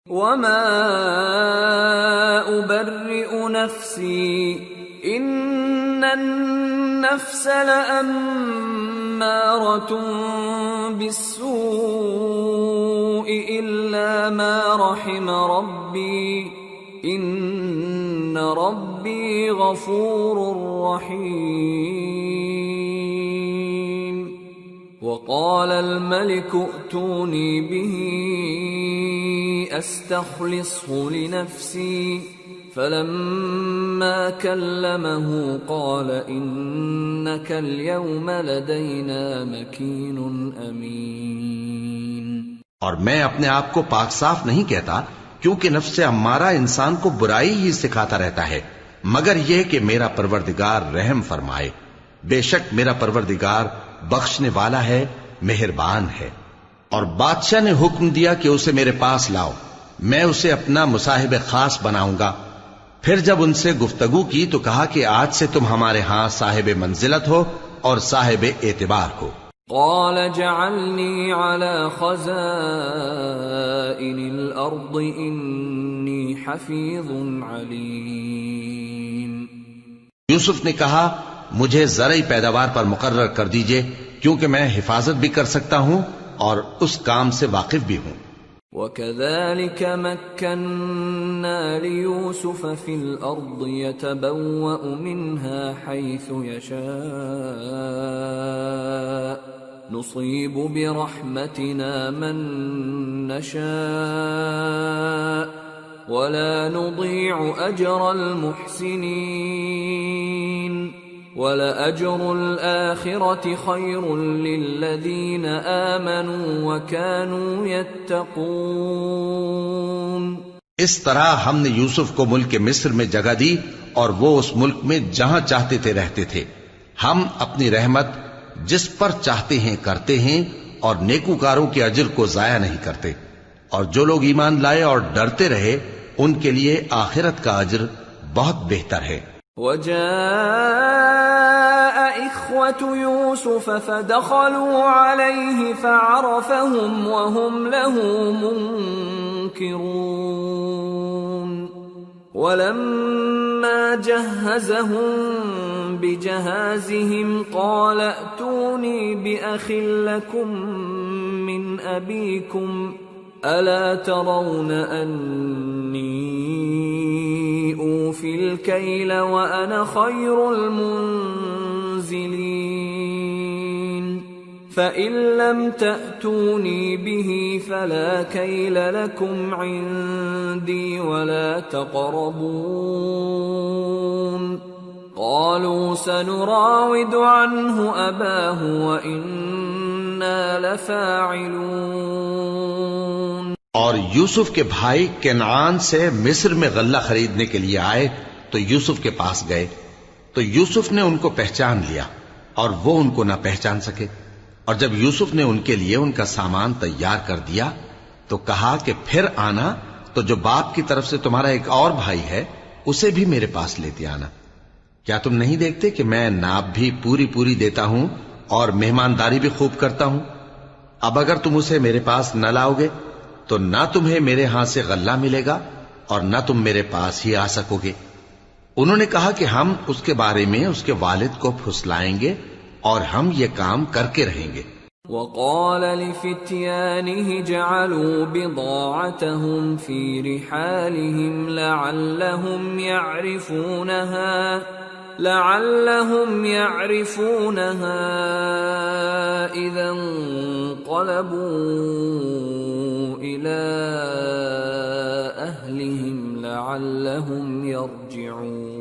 وما أبرئ نفسي إن النفس لأمارة بالسوء إلا ما رحم ربي إن ربي غفور رحيم وقال الملك ائتوني به أستخلصه لنفسي فلما كلمه قال إنك اليوم لدينا مكين أمين۔ اور میں اپنے آپ کو پاک صاف نہیں کہتا، کیونکہ نفس امارہ انسان کو برائی ہی سکھاتا رہتا ہے، مگر یہ کہ میرا پروردگار رحم فرمائے۔ بے شک میرا پروردگار بخشنے والا ہے، مہربان ہے۔ اور بادشاہ نے حکم دیا کہ اسے میرے پاس لاؤ، میں اسے اپنا مصاحب خاص بناؤں گا۔ پھر جب ان سے گفتگو کی تو کہا کہ آج سے تم ہمارے ہاں صاحب منزلت ہو اور صاحب اعتبار ہو۔ قال جعلني على خزائن الأرض إني حفيظ عليم۔ یوسف نے کہا مجھے زرعی پیداوار پر مقرر کر دیجئے، کیونکہ میں حفاظت بھی کر سکتا ہوں اور اس کام سے واقف بھی ہوں۔ وَكَذَلِكَ مَكَّنَّا لِيُوسُفَ فِي الْأَرْضِ يَتَبَوَّأُ مِنْهَا حَيْثُ يَشَاءُ نُصِيبُ بِرَحْمَتِنَا مَن نَّشَاءُ وَلَا نُضِيعُ أَجْرَ الْمُحْسِنِينَ وَلَأَجْرُ الْآخِرَةِ خَيْرٌ لِّلَّذِينَ آمَنُوا وَكَانُوا يَتَّقُونَ۔ اس طرح ہم نے یوسف کو ملک مصر میں جگہ دی اور وہ اس ملک میں جہاں چاہتے تھے رہتے تھے۔ ہم اپنی رحمت جس پر چاہتے ہیں کرتے ہیں اور نیکوکاروں کے اجر کو ضائع نہیں کرتے، اور جو لوگ ایمان لائے اور ڈرتے رہے ان کے لیے آخرت کا اجر بہت بہتر ہے۔ وجاء إخوة يوسف فدخلوا عليه فعرفهم وهم له منكرون ولما جهزهم بجهازهم قال ائتوني بأخ لكم من أبيكم ألا ترون أني أوفي الكيل وأنا خير المنزلين فإن لم تأتوني به فلا كيل لكم عندي ولا تقربون قالوا سنراود عنه أباه وإنا لفاعلون۔ اور یوسف کے بھائی کنعان سے مصر میں غلہ خریدنے کے لیے آئے تو یوسف کے پاس گئے، تو یوسف نے ان کو پہچان لیا اور وہ ان کو نہ پہچان سکے۔ اور جب یوسف نے ان کے لیے ان کا سامان تیار کر دیا تو کہا کہ پھر آنا تو جو باپ کی طرف سے تمہارا ایک اور بھائی ہے اسے بھی میرے پاس لیتے آنا۔ کیا تم نہیں دیکھتے کہ میں ناب بھی پوری دیتا ہوں اور مہمانداری بھی خوب کرتا ہوں؟ اب اگر تم اسے میرے پاس نہ لاؤ گے تو نہ تمہیں میرے ہاں سے غلہ ملے گا اور نہ تم میرے پاس ہی آ سکو گے۔ انہوں نے کہا کہ ہم اس کے بارے میں اس کے والد کو پھسلائیں گے اور ہم یہ کام کر کے رہیں گے۔ وقال لفتيانه جعلوا بضاعتهم في رحالهم لعلهم يعرفونها إذا انقلبوا إلى أهلهم لعلهم يرجعون۔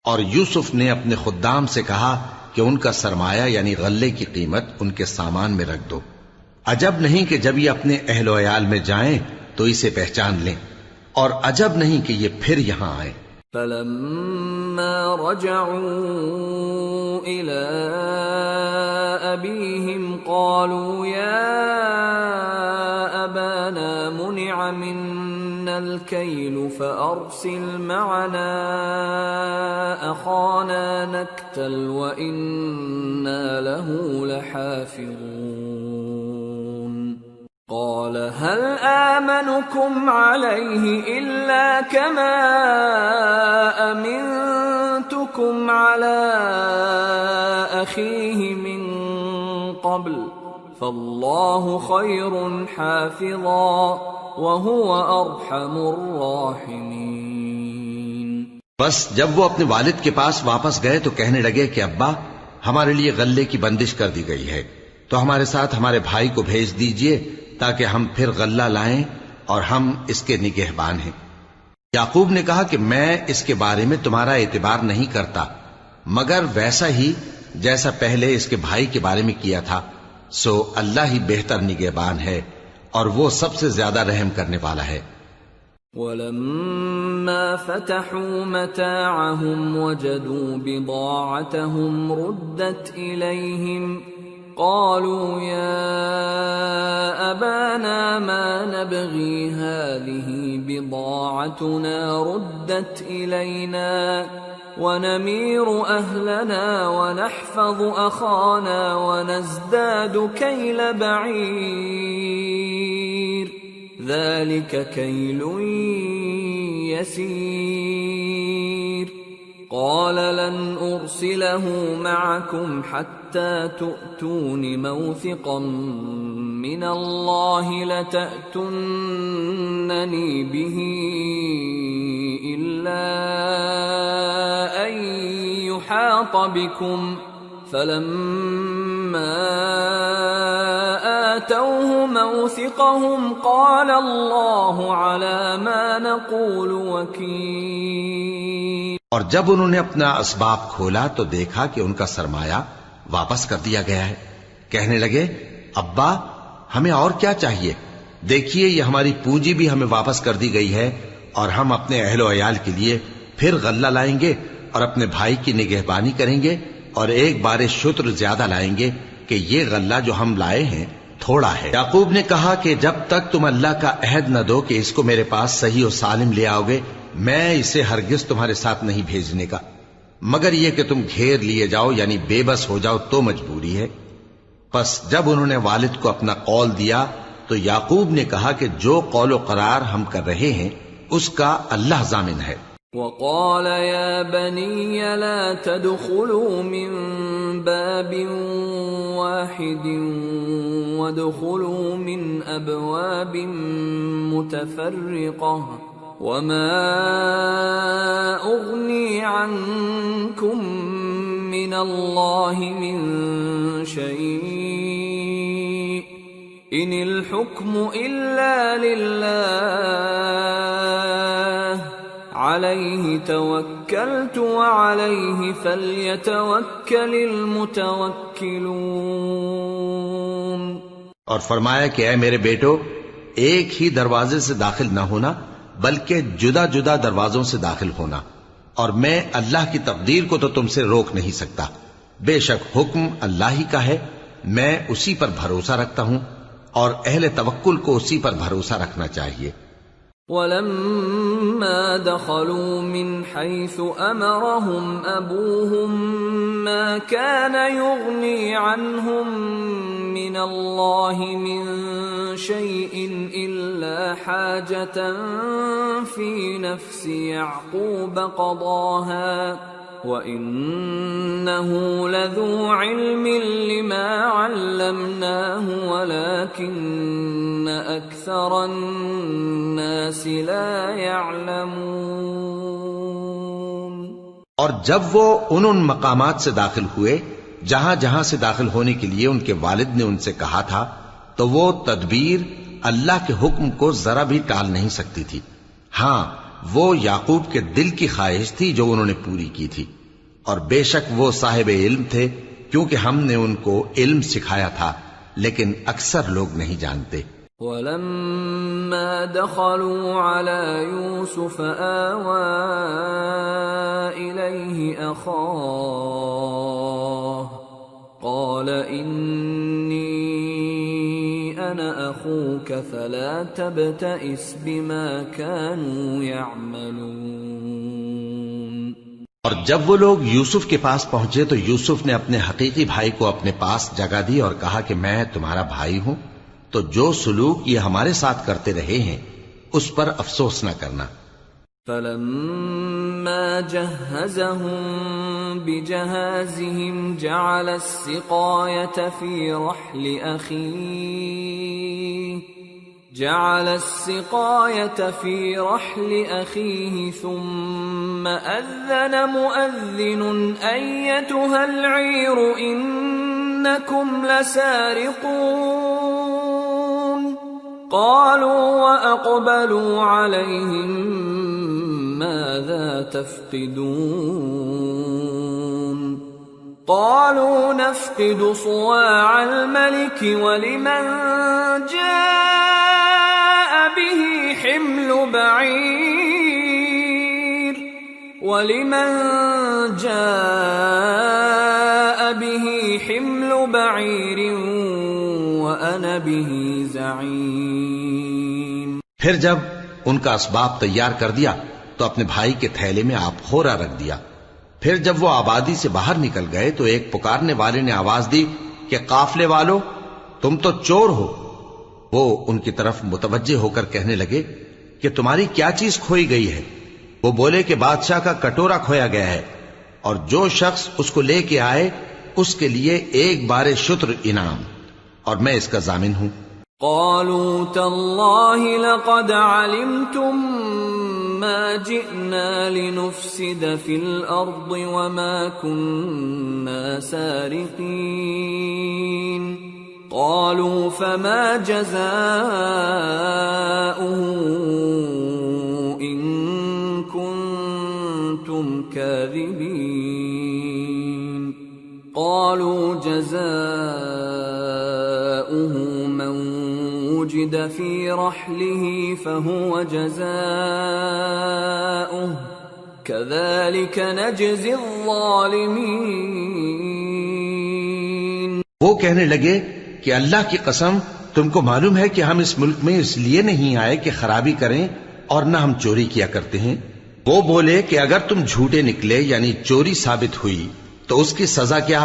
اور یوسف نے اپنے خدام سے کہا کہ ان کا سرمایہ یعنی غلے کی قیمت ان کے سامان میں رکھ دو، عجب نہیں کہ جب یہ اپنے اہل و عیال میں جائیں تو اسے پہچان لیں، اور عجب نہیں کہ یہ پھر یہاں آئیں۔ فلما رجعوا إلى أبيهم قالوا يا أبانا منع منا الكيل فأرسل معنا أخانا نكتل وإنا له لحافظون۔ قال هل آمنكم عليه إلا كما أمنتكم على أخيه من قبل فالله خير حافظا وهو أرحم الراحمين۔ بس جب وہ اپنے والد کے پاس واپس گئے تو کہنے لگے کہ ابا ہمارے لیے غلے کی بندش کر دی گئی ہے، تو ہمارے ساتھ ہمارے بھائی کو بھیج دیجئے تاکہ ہم پھر غلہ لائیں اور ہم اس کے نگہبان ہیں۔ یعقوب نے کہا کہ میں اس کے بارے میں تمہارا اعتبار نہیں کرتا مگر ویسا ہی جیسا پہلے اس کے بھائی کے بارے میں کیا تھا، سو اللہ ہی بہتر نگہبان ہے اور وہ سب سے زیادہ رحم کرنے والا ہے۔ وَلَمَّا فَتَحُوا مَتَاعَهُمْ وَجَدُوا بِضَاعَتَهُمْ رُدَّتْ إِلَيْهِمْ قالوا يا أبانا ما نبغي هذه بضاعتنا ردت إلينا ونمير أهلنا ونحفظ أخانا ونزداد كيل بعير ذلك كيل يسير قال لن أرسله معكم حتى تؤتون موثقا من الله لتأتونني به إلا أن يحاط بكم فلما آتوه موثقهم قال الله على ما نقول وكيل۔ اور جب انہوں نے اپنا اسباب کھولا تو دیکھا کہ ان کا سرمایہ واپس کر دیا گیا ہے۔ کہنے لگے ابا ہمیں اور کیا چاہیے، دیکھیے یہ ہماری پونجی بھی ہمیں واپس کر دی گئی ہے اور ہم اپنے اہل و عیال کے لیے پھر غلہ لائیں گے اور اپنے بھائی کی نگہبانی کریں گے اور ایک بار شتر زیادہ لائیں گے کہ یہ غلہ جو ہم لائے ہیں تھوڑا ہے۔ یعقوب نے کہا کہ جب تک تم اللہ کا عہد نہ دو کہ اس کو میرے پاس صحیح و سالم لے آؤ گے میں اسے ہرگز تمہارے ساتھ نہیں بھیجنے کا، مگر یہ کہ تم گھیر لیے جاؤ یعنی بے بس ہو جاؤ تو مجبوری ہے۔ پس جب انہوں نے والد کو اپنا قول دیا تو یعقوب نے کہا کہ جو قول و قرار ہم کر رہے ہیں اس کا اللہ ضامن ہے۔ وقال يا بني لا تدخلوا من باب واحد وادخلوا من أبواب متفرقة وما أغني عنكم من الله من شيء إن الحكم إلا لله عليه توكلت وعليه فليتوكل المتوكلون۔ اور فرمایا کہ اے میرے بیٹو ایک ہی دروازے سے داخل نہ ہونا بلکہ جدا جدا دروازوں سے داخل ہونا، اور میں اللہ کی تقدیر کو تو تم سے روک نہیں سکتا، بے شک حکم اللہ ہی کا ہے، میں اسی پر بھروسہ رکھتا ہوں اور اہل توکل کو اسی پر بھروسہ رکھنا چاہیے۔ وَلَمَّا دَخَلُوا مِنْ حَيْثُ أَمَرَهُمْ أَبُوهُمْ مَا كَانَ يُغْنِي عَنْهُمْ مِنَ اللَّهِ مِنْ شَيْءٍ إِلَّا حَاجَةً فِي نَفْسِ يَعْقُوبَ قَضَاهَا وَإِنَّهُ لَذُو عِلْمٍ لِمَا عَلَّمْنَاهُ وَلَكِنَّ أَكْثَرَ النَّاسِ لَا يَعْلَمُونَ۔ اور جب وہ ان مقامات سے داخل ہوئے جہاں جہاں سے داخل ہونے کے لیے ان کے والد نے ان سے کہا تھا تو وہ تدبیر اللہ کے حکم کو ذرا بھی ٹال نہیں سکتی تھی، ہاں وہ یعقوب کے دل کی خواہش تھی جو انہوں نے پوری کی تھی، اور بے شک وہ صاحب علم تھے کیونکہ ہم نے ان کو علم سکھایا تھا، لیکن اکثر لوگ نہیں جانتے۔ وَلَمَّا دَخَلُوا عَلَى يُوسُفَ آوَى إِلَيْهِ أَخَاهُ قَالَ إِنِّي أَنَا أَخُوكَ فَلَا تَبْتَئِسْ بِمَا كَانُوا يَعْمَلُونَ۔ اور جب وہ لوگ یوسف کے پاس پہنچے تو یوسف نے اپنے حقیقی بھائی کو اپنے پاس جگہ دی اور کہا کہ میں تمہارا بھائی ہوں، تو جو سلوک یہ ہمارے ساتھ کرتے رہے ہیں اس پر افسوس نہ کرنا۔ فلما جهزهم بجهازهم جعل السقاية في رحل أخيه ثم أذن مؤذن أيتها العير إنكم لسارقون قالوا وأقبلوا عليهم ماذا تفقدون قالوا نفقد صواع الملك ولمن جاء به حمل بعير وأنا به زعيم۔ پھر جب ان کا اسباب تیار کر دیا تو اپنے بھائی کے تھیلے میں آپ خورا رکھ دیا۔ پھر جب وہ آبادی سے باہر نکل گئے تو ایک پکارنے والے نے آواز دی کہ قافلے والو تم تو چور ہو۔ وہ ان کی طرف متوجہ ہو کر کہنے لگے کہ تمہاری کیا چیز کھوئی گئی ہے؟ وہ بولے کہ بادشاہ کا کٹورا کھویا گیا ہے، اور جو شخص اس کو لے کے آئے اس کے لیے ایک بار شتر انعام، اور میں اس کا ضامن ہوں۔ قالوا تالله لقد علمتم ما جئنا لنفسد في الأرض وما كنا سارقين قالوا فما جزاؤه إن كنتم كاذبين قالوا جزاؤه من وجد في رحله فهو جزاؤه كذلك نجزي الظالمين۔ وہ کہنے لگے کہ اللہ کی قسم تم کو معلوم ہے کہ ہم اس ملک میں اس لیے نہیں آئے کہ خرابی کریں اور نہ ہم چوری کیا کرتے ہیں۔ وہ بولے کہ اگر تم جھوٹے نکلے یعنی چوری ثابت ہوئی تو اس کی سزا کیا؟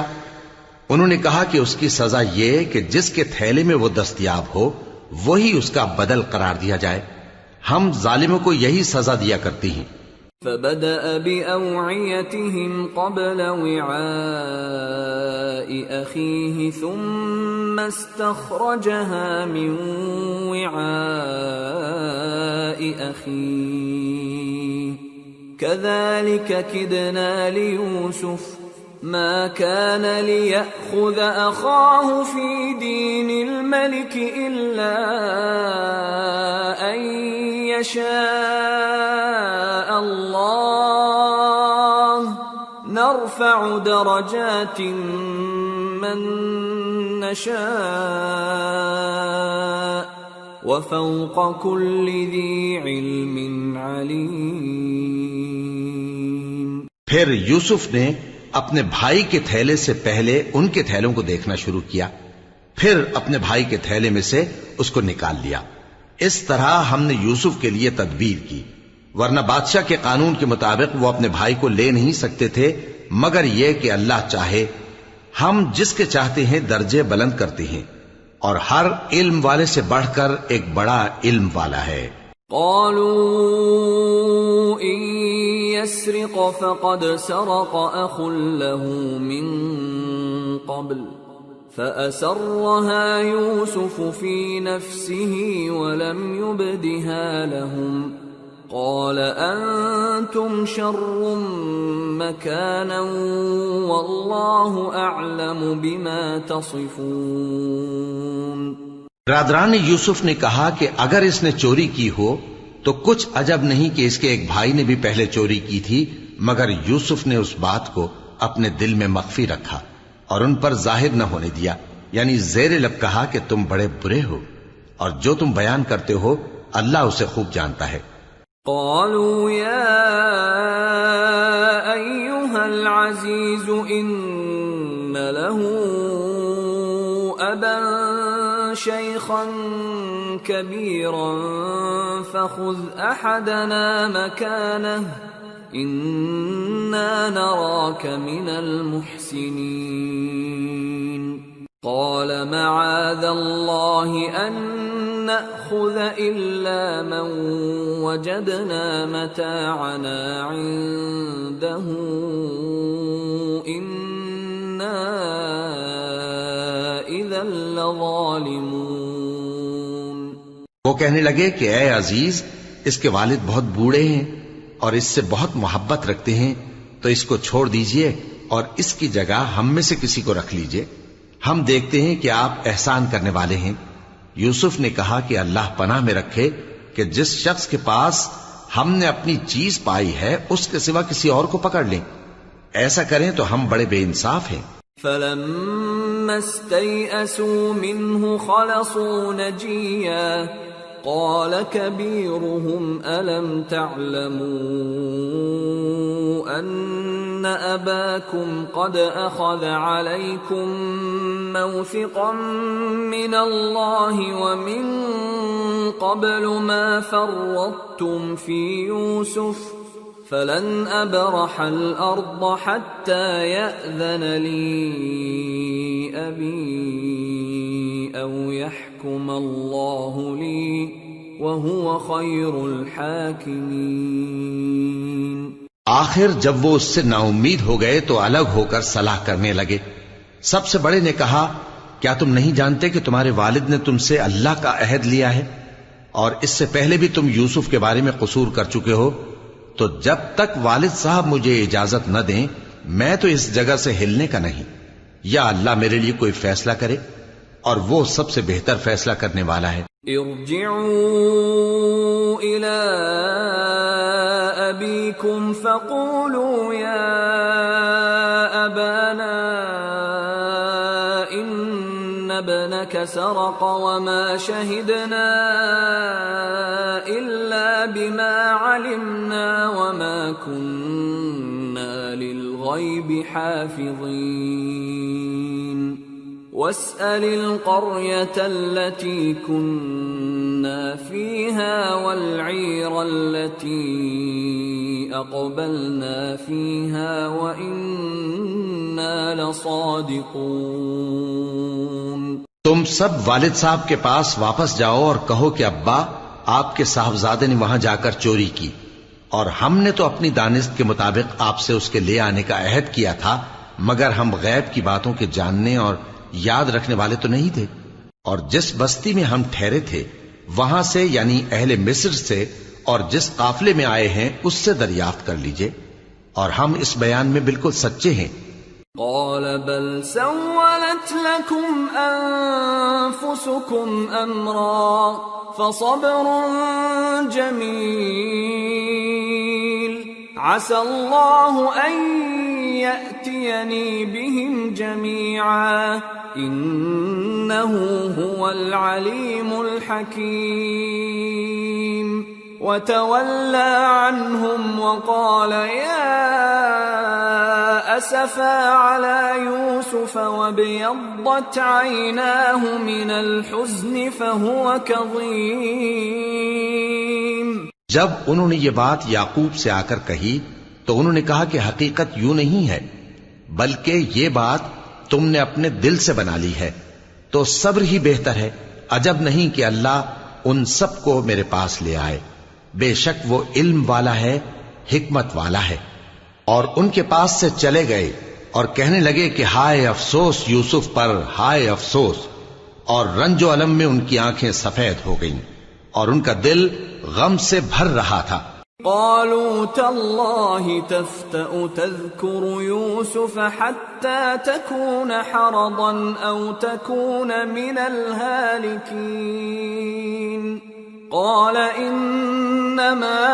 انہوں نے کہا کہ اس کی سزا یہ کہ جس کے تھیلے میں وہ دستیاب ہو وہی اس کا بدل قرار دیا جائے، ہم ظالموں کو یہی سزا دیا کرتی ہیں۔ فبدأ بأوعيتهم قبل وعاء أخيه ثم استخرجها من وعاء أخيه كذلك كدنا ليوسف ما كان ليأخذ أخاه في دين الملك إلا أن يشاء الله نرفع درجات من نشاء وفوق كل ذي علم عليم۔ پھر یوسف نے اپنے بھائی کے تھیلے سے پہلے ان کے تھیلوں کو دیکھنا شروع کیا، پھر اپنے بھائی کے تھیلے میں سے اس کو نکال لیا۔ اس طرح ہم نے یوسف کے لیے تدبیر کی، ورنہ بادشاہ کے قانون کے مطابق وہ اپنے بھائی کو لے نہیں سکتے تھے مگر یہ کہ اللہ چاہے۔ ہم جس کے چاہتے ہیں درجے بلند کرتے ہیں، اور ہر علم والے سے بڑھ کر ایک بڑا علم والا ہے۔ قالوا إن يسرق فقد سرق أخ له من قبل فأسرها يوسف في نفسه ولم يبدها لهم قال أنتم شر مكانا والله أعلم بما تصفون۔ برادران یوسف نے کہا کہ اگر اس نے چوری کی ہو تو کچھ عجب نہیں کہ اس کے ایک بھائی نے بھی پہلے چوری کی تھی، مگر یوسف نے اس بات کو اپنے دل میں مخفی رکھا اور ان پر ظاہر نہ ہونے دیا، یعنی زیر لب کہا کہ تم بڑے برے ہو، اور جو تم بیان کرتے ہو اللہ اسے خوب جانتا ہے۔ قالوا يا أيها العزيز إن له أبا شيخا كبيرا فخذ أحدنا مكانه إنا نراك من المحسنين۔ قال معاذ الله أن نأخذ إلا من وجدنا متاعنا عنده إنا إذا لظالمون۔ وہ کہنے لگے کہ اے عزیز، اس کے والد بہت بوڑھے ہیں اور اس سے بہت محبت رکھتے ہیں، تو اس کو چھوڑ دیجئے اور اس کی جگہ ہم میں سے کسی کو رکھ لیجئے، ہم دیکھتے ہیں کہ آپ احسان کرنے والے ہیں۔ یوسف نے کہا کہ اللہ پناہ میں رکھے کہ جس شخص کے پاس ہم نے اپنی چیز پائی ہے اس کے سوا کسی اور کو پکڑ لیں، ایسا کریں تو ہم بڑے بے انصاف ہیں۔ فَلَمَّا اسْتَيْأَسُوا مِنْهُ خَلَصُوا نَجِيًّا قَالَ كَبِيرُهُمْ أَلَمْ تَعْلَمُوا أَنَّ أَبَاكُمْ قَدْ أَخَذَ عَلَيْكُمْ مَوْثِقًا مِّنَ اللَّهِ وَمِن قَبْلُ مَا فَرَّطتُمْ فِي يُوسُفَ فَلَنْ أَبْرَحَ الْأَرْضَ حَتَّى يَأْذَنَ لِي أَبِي أَوْ يَحْكُمَ اللَّهُ لِي وَهُوَ خَيْرُ الْحَاكِمِينَ۔ آخر جب وہ اس سے نا امید ہو گئے تو الگ ہو کر صلاح کرنے لگے۔ سب سے بڑے نے کہا، کیا تم نہیں جانتے کہ تمہارے والد نے تم سے اللہ کا عہد لیا ہے، اور اس سے پہلے بھی تم یوسف کے بارے میں قصور کر چکے ہو، تو جب تک والد صاحب مجھے اجازت نہ دیں میں تو اس جگہ سے ہلنے کا نہیں، یا اللہ میرے لیے کوئی فیصلہ کرے، اور وہ سب سے بہتر فیصلہ کرنے والا ہے۔ ارجعوا إلى أبيكم فقولوا يا أبانا إن ابنك سرق وما شهدنا إلا بما علمنا وما كنا للغيب حافظين واسأل القرية التي كنا فيها والعير التي أقبلنا فيها وإنا لصادقون۔ تم سب والد صاحب کے پاس واپس جاؤ اور کہو کہ ابا، آپ کے صاحبزادے نے وہاں جا کر چوری کی، اور ہم نے تو اپنی دانست کے مطابق آپ سے اس کے لے آنے کا عہد کیا تھا، مگر ہم غیب کی باتوں کے جاننے اور یاد رکھنے والے تو نہیں تھے، اور جس بستی میں ہم ٹھہرے تھے وہاں سے یعنی اہل مصر سے اور جس قافلے میں آئے ہیں اس سے دریافت کر لیجئے، اور ہم اس بیان میں بالکل سچے ہیں۔ قال بل سولت لكم أنفسكم أمرا فصبر جميل عسى الله أن يأتيني بهم جميعا إنه هو العليم الحكيم وتولى عنهم وقال يا أسفا على يوسف وابيضت عيناه من الحزن فهو كظيم۔ جب انہوں نے یہ بات یعقوب سے آ کر کہی تو انہوں نے کہا کہ حقیقت یوں نہیں ہے، بلکہ یہ بات تم نے اپنے دل سے بنا لی ہے، تو صبر ہی بہتر ہے۔ عجب نہیں کہ اللہ ان سب کو میرے پاس لے آئے، بے شک وہ علم والا ہے، حکمت والا ہے۔ اور ان کے پاس سے چلے گئے اور کہنے لگے کہ ہائے افسوس یوسف پر، ہائے افسوس، اور رنج و الم میں ان کی آنکھیں سفید ہو گئیں اور ان کا دل غم سے بھر رہا تھا۔ قالوا تالله تفتأ تذكر يوسف حتى تكون حرضا أو تكون من الهالكين قال إنما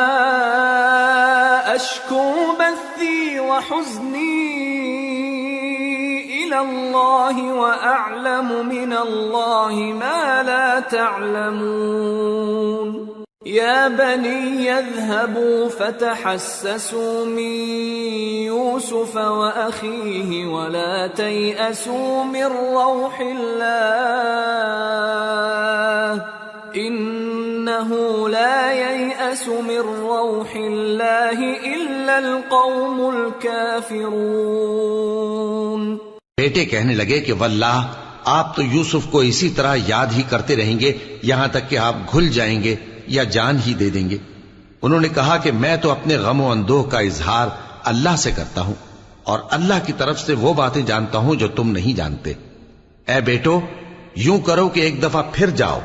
أشكو بثي وحزني إلى الله وأعلم من الله ما لا تعلمون يا بني اذهبوا فتحسسوا من يوسف وأخيه ولا تيأسوا من روح الله إنه لا ييأس من روح الله إلا القوم الكافرون۔ بیٹے کہنے لگے کہ واللہ آپ تو یوسف کو اسی طرح یاد ہی کرتے رہیں گے یہاں تک کہ آپ گھل جائیں گے یا جان ہی دے دیں گے۔ انہوں نے کہا کہ میں تو اپنے غم و اندوہ کا اظہار اللہ سے کرتا ہوں، اور اللہ کی طرف سے وہ باتیں جانتا ہوں جو تم نہیں جانتے۔ اے بیٹو، یوں کرو کہ ایک دفعہ پھر جاؤ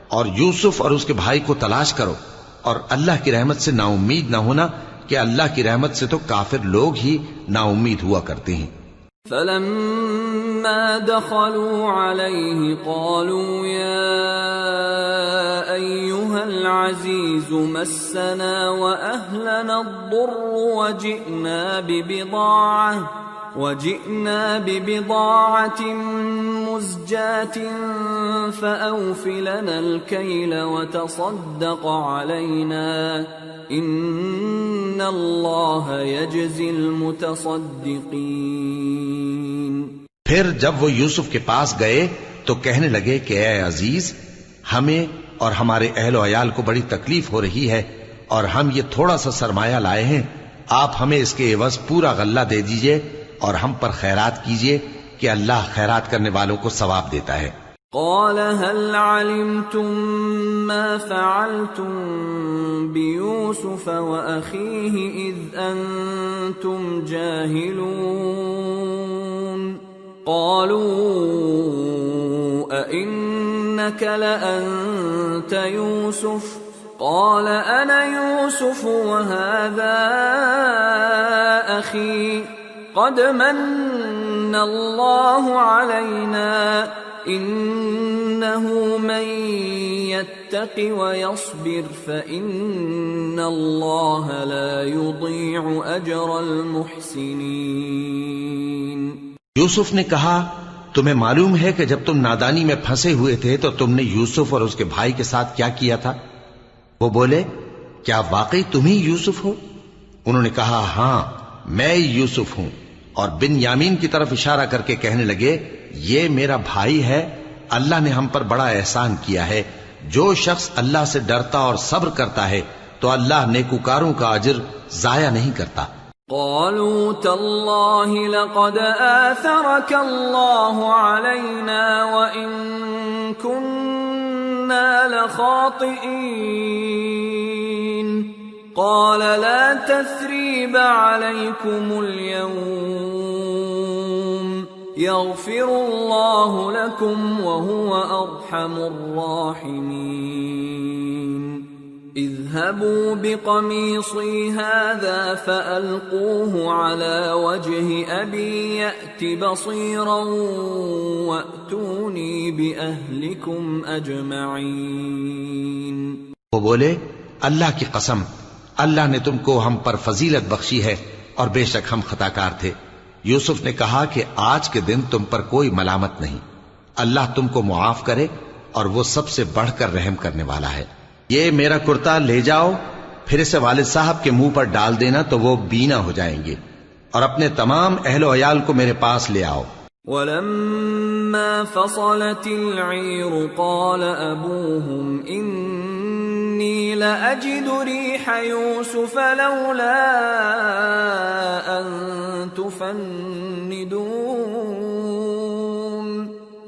اور یوسف اور اس کے بھائی کو تلاش کرو، اور اللہ کی رحمت سے نا امید نہ ہونا کہ اللہ کی رحمت سے تو کافر لوگ ہی نا امید ہوا کرتے ہیں۔ فلما دخلوا عليه قالوا يا أيها العزيز مسنا وأهلنا الضر وجئنا ببضاعة مزجاة فأوف لنا الكيل وتصدق علينا ان اللہ یجزی المتصدقین۔ پھر جب وہ یوسف کے پاس گئے تو کہنے لگے کہ اے عزیز، ہمیں اور ہمارے اہل و عیال کو بڑی تکلیف ہو رہی ہے، اور ہم یہ تھوڑا سا سرمایہ لائے ہیں، آپ ہمیں اس کے عوض پورا غلہ دے دیجئے اور ہم پر خیرات کیجئے کہ اللہ خیرات کرنے والوں کو ثواب دیتا ہے۔ قال هل علمتم ما فعلتم بيوسف وأخيه إذ أنتم جاهلون؟ قالوا أئنك لأنت يوسف؟ قال أنا يوسف وهذا أخي قد من الله علينا انه من يتق ويصبر فان الله لا يضيع اجر المحسنين۔ یوسف نے کہا تمہیں معلوم ہے کہ جب تم نادانی میں پھنسے ہوئے تھے تو تم نے یوسف اور اس کے بھائی کے ساتھ کیا کیا تھا؟ وہ بولے کیا واقعی تم ہی یوسف ہو؟ انہوں نے کہا ہاں میں یوسف ہوں، اور بن یامین کی طرف اشارہ کر کے کہنے لگے یہ میرا بھائی ہے، اللہ نے ہم پر بڑا احسان کیا ہے۔ جو شخص اللہ سے ڈرتا اور صبر کرتا ہے تو اللہ نیکوکاروں کا اجر ضائع نہیں کرتا۔ قالوا تالله لقد آثرك الله علينا وإن كنا لخاطئين قال لا تثريب عليكم اليوم يغفر الله لكم وهو أرحم الراحمين۔ اذهبوا بقميصي هذا فألقوه على وجه أبي يأت بصيرا وأتوني بأهلكم أجمعين۔ وہ بولے اللہ کی قسم، اللہ نے تم کو ہم پر فضیلت بخشی ہے اور بے شک ہم خطاکار تھے۔ یوسف نے کہا کہ آج کے دن تم پر کوئی ملامت نہیں، اللہ تم کو معاف کرے اور وہ سب سے بڑھ کر رحم کرنے والا ہے۔ یہ میرا کرتا لے جاؤ، پھر اسے والد صاحب کے منہ پر ڈال دینا تو وہ بینا ہو جائیں گے، اور اپنے تمام اہل و عیال کو میرے پاس لے آؤ۔ وَلَمَّا فَصَلَتِ الْعِيرُ قَالَ أَبُوهُمْ إِنِّي لَأَجِدُ رِيحَ يُوسُفَ لَوْلَا أَن تُفَنِّدُونَ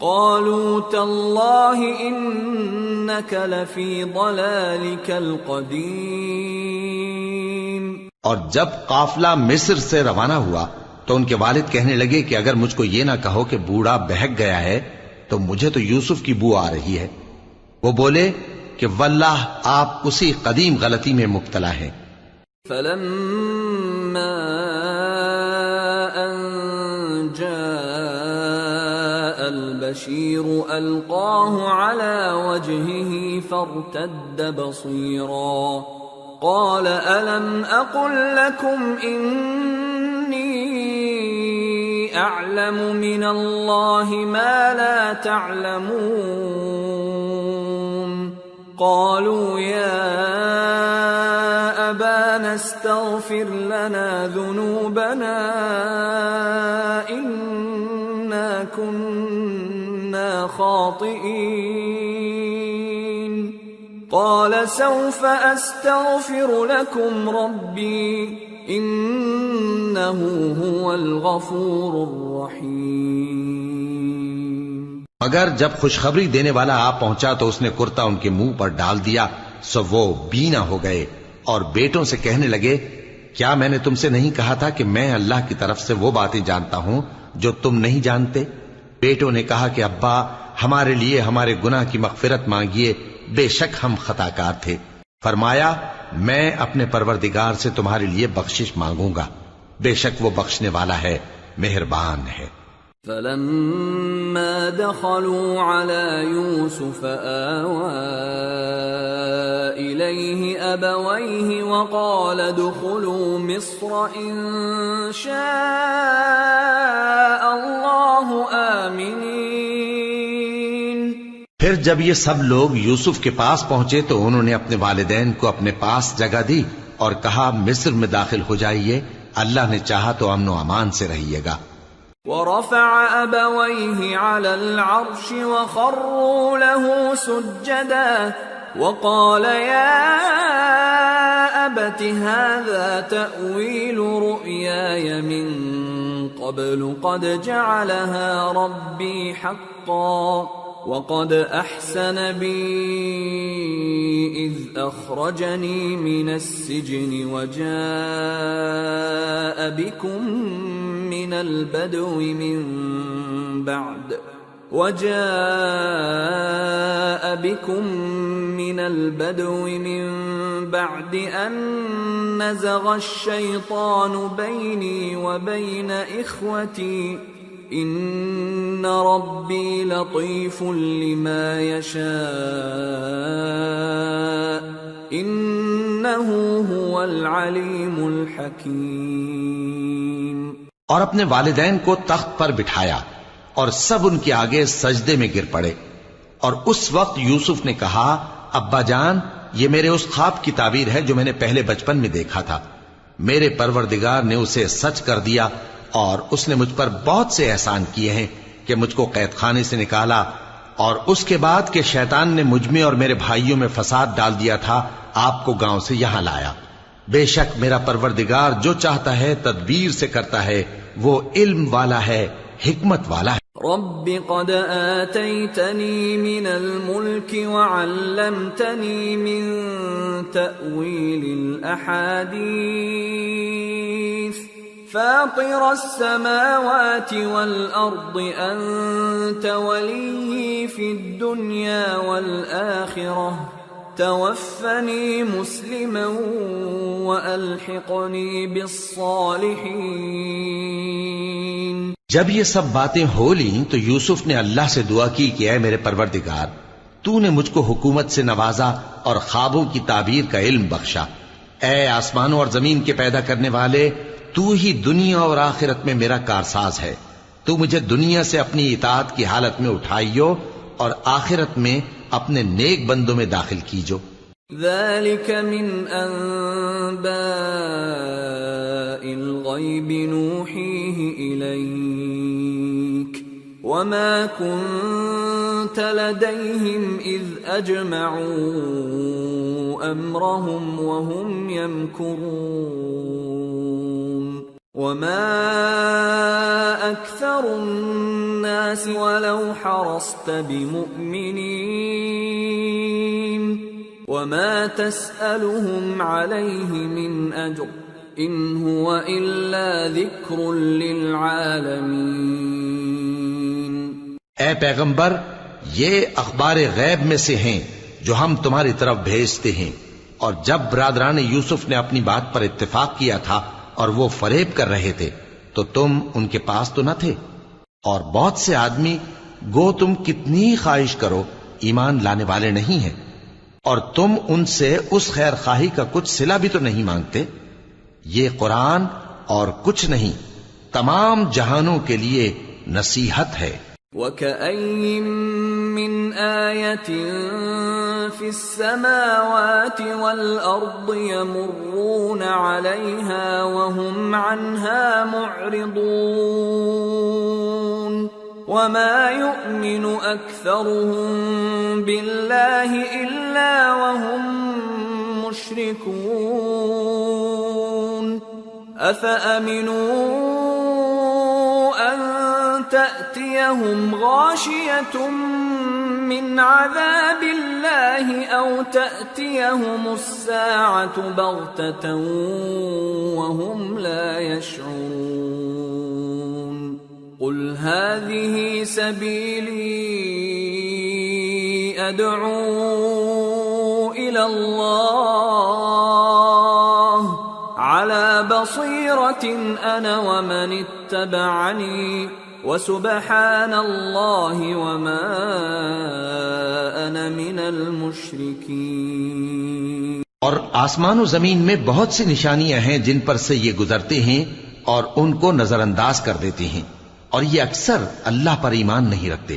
قَالُوا تَاللَّهِ إِنَّكَ لَفِي ضَلَالِكَ الْقَدِيمِ۔ اور جب قافلہ مصر سے روانہ ہوا تو ان کے والد کہنے لگے کہ اگر مجھ کو یہ نہ کہو کہ بوڑھا بہک گیا ہے تو مجھے تو یوسف کی بو آ رہی ہے۔ وہ بولے کہ واللہ آپ اسی قدیم غلطی میں مبتلا ہیں۔ فَلَمَّا أَن جَاءَ الْبَشِيرُ أَلْقَاهُ عَلَى وَجْهِهِ فَارْتَدَّ بَصِيرًا قَالَ أَلَمْ أَقُلْ لَكُمْ إِنِّي أَعْلَمُ مِنَ اللَّهِ مَا لَا تَعْلَمُونَ قَالُوا يَا أَبَانَا اسْتَغْفِرْ لَنَا ذُنُوبَنَا إِنَّا كُنَّا خَاطِئِينَ قَالَ سَوْفَ أَسْتَغْفِرُ لَكُمْ رَبِّي إِنَّهُ هُوَ الْغَفُورُ الرَّحِيمُ۔ مگر جب خوشخبری دینے والا آ پہنچا تو اس نے کرتا ان کے منہ پر ڈال دیا، سو وہ بینا ہو گئے اور بیٹوں سے کہنے لگے، کیا میں نے تم سے نہیں کہا تھا کہ میں اللہ کی طرف سے وہ باتیں جانتا ہوں جو تم نہیں جانتے؟ بیٹوں نے کہا کہ ابا، ہمارے لیے ہمارے گناہ کی مغفرت مانگیے، بے شک ہم خطا کار تھے۔ فرمایا، میں اپنے پروردگار سے تمہارے لیے بخشش مانگوں گا، بے شک وہ بخشنے والا ہے، مہربان ہے۔ فلما دخلوا على يوسف آوى إليه أبويه وقال ادخلوا مصر إن شاء الله آمنين۔ پھر جب یہ سب لوگ یوسف کے پاس پہنچے تو انہوں نے اپنے والدین کو اپنے پاس جگہ دی اور کہا، مصر میں داخل ہو جائیے، اللہ نے چاہا تو امن و امان سے رہیے گا۔ ورفع أبويه على العرش وخروا له سجدا وقال يا أبت هذا تأويل رؤياي من قبل قد جعلها ربي حقا وقد أحسن بي إذ أخرجني من السجن وجاء بكم من البدو من بعد أن نزغ الشيطان بيني وبين إخوتي إن ربي لطيف لما يشاء إنه هو العليم الحكيم۔ اور اپنے والدین کو تخت پر بٹھایا اور سب ان کے آگے سجدے میں گر پڑے، اور اس وقت یوسف نے کہا، ابا جان، یہ میرے اس خواب کی تعبیر ہے جو میں نے پہلے بچپن میں دیکھا تھا۔ میرے پروردگار نے اسے سچ کر دیا اور اس نے مجھ پر بہت سے احسان کیے ہیں کہ مجھ کو قید خانے سے نکالا، اور اس کے بعد کہ شیطان نے مجھ میں اور میرے بھائیوں میں فساد ڈال دیا تھا، آپ کو گاؤں سے یہاں لایا۔ بے شک میرا پروردگار جو چاہتا ہے تدبیر سے کرتا ہے، وہ علم والا ہے، حکمت والا ہے۔ رب قد آتيتني من الملك وعلمتني من تأويل الأحاديث فاطر السماوات والأرض أنت ولي في الدنيا والآخرة توفني مسلما وألحقني بالصالحين۔ جب یہ سب باتیں ہو لیں تو یوسف نے اللہ سے دعا کی کہ اے میرے پروردگار، تو نے مجھ کو حکومت سے نوازا اور خوابوں کی تعبیر کا علم بخشا۔ اے آسمانوں اور زمین کے پیدا کرنے والے، تو ہی دنیا اور آخرت میں میرا کارساز ہے۔ تو مجھے دنیا سے اپنی اطاعت کی حالت میں اٹھائیو اور آخرت میں اپنے نیک بندوں میں داخل کیجو۔ ذلك من أنباء الغيب نوحيه إليك وما كنت لديهم إذ أجمعوا أمرهم وهم يمكرون وما أكثر الناس ولو حرصت بمؤمنين وما تسألهم عليه من أجر إن هو إلا ذكر للعالمين۔ اے پیغمبر، یہ اخبار غیب میں سے ہیں جو ہم تمہاری طرف بھیجتے ہیں، اور جب برادران یوسف نے اپنی بات پر اتفاق کیا تھا اور وہ فریب کر رہے تھے تو تم ان کے پاس تو نہ تھے، اور بہت سے آدمی گو تم کتنی خواہش کرو ایمان لانے والے نہیں ہیں، اور تم ان سے اس خیر خواہی کا کچھ صلہ بھی تو نہیں مانگتے۔ یہ قرآن اور کچھ نہیں، تمام جہانوں کے لیے نصیحت ہے۔ وَكَأَيٍّ مِّنْ آيَةٍ فِي السَّمَاوَاتِ وَالْأَرْضِ يَمُرُّونَ عَلَيْهَا وَهُمْ عَنْهَا مُعْرِضُونَ وَمَا يُؤْمِنُ أَكْثَرُهُم بِاللَّهِ إِلَّا وَهُم مُشْرِكُونَ أَفَأَمِنُوا أَن تأتيهم غاشية من عذاب الله أو تأتيهم الساعة بغتة وهم لا يشعرون قل هذه سبيلي أدعو إلى الله على بصيرة أنا ومن اتبعني وسبحان الله وما أنا من المشركين۔ اور آسمان و زمین میں بہت سی نشانیاں ہیں جن پر سے یہ گزرتے ہیں اور ان کو نظر انداز کر دیتے ہیں، اور یہ اکثر اللہ پر ایمان نہیں رکھتے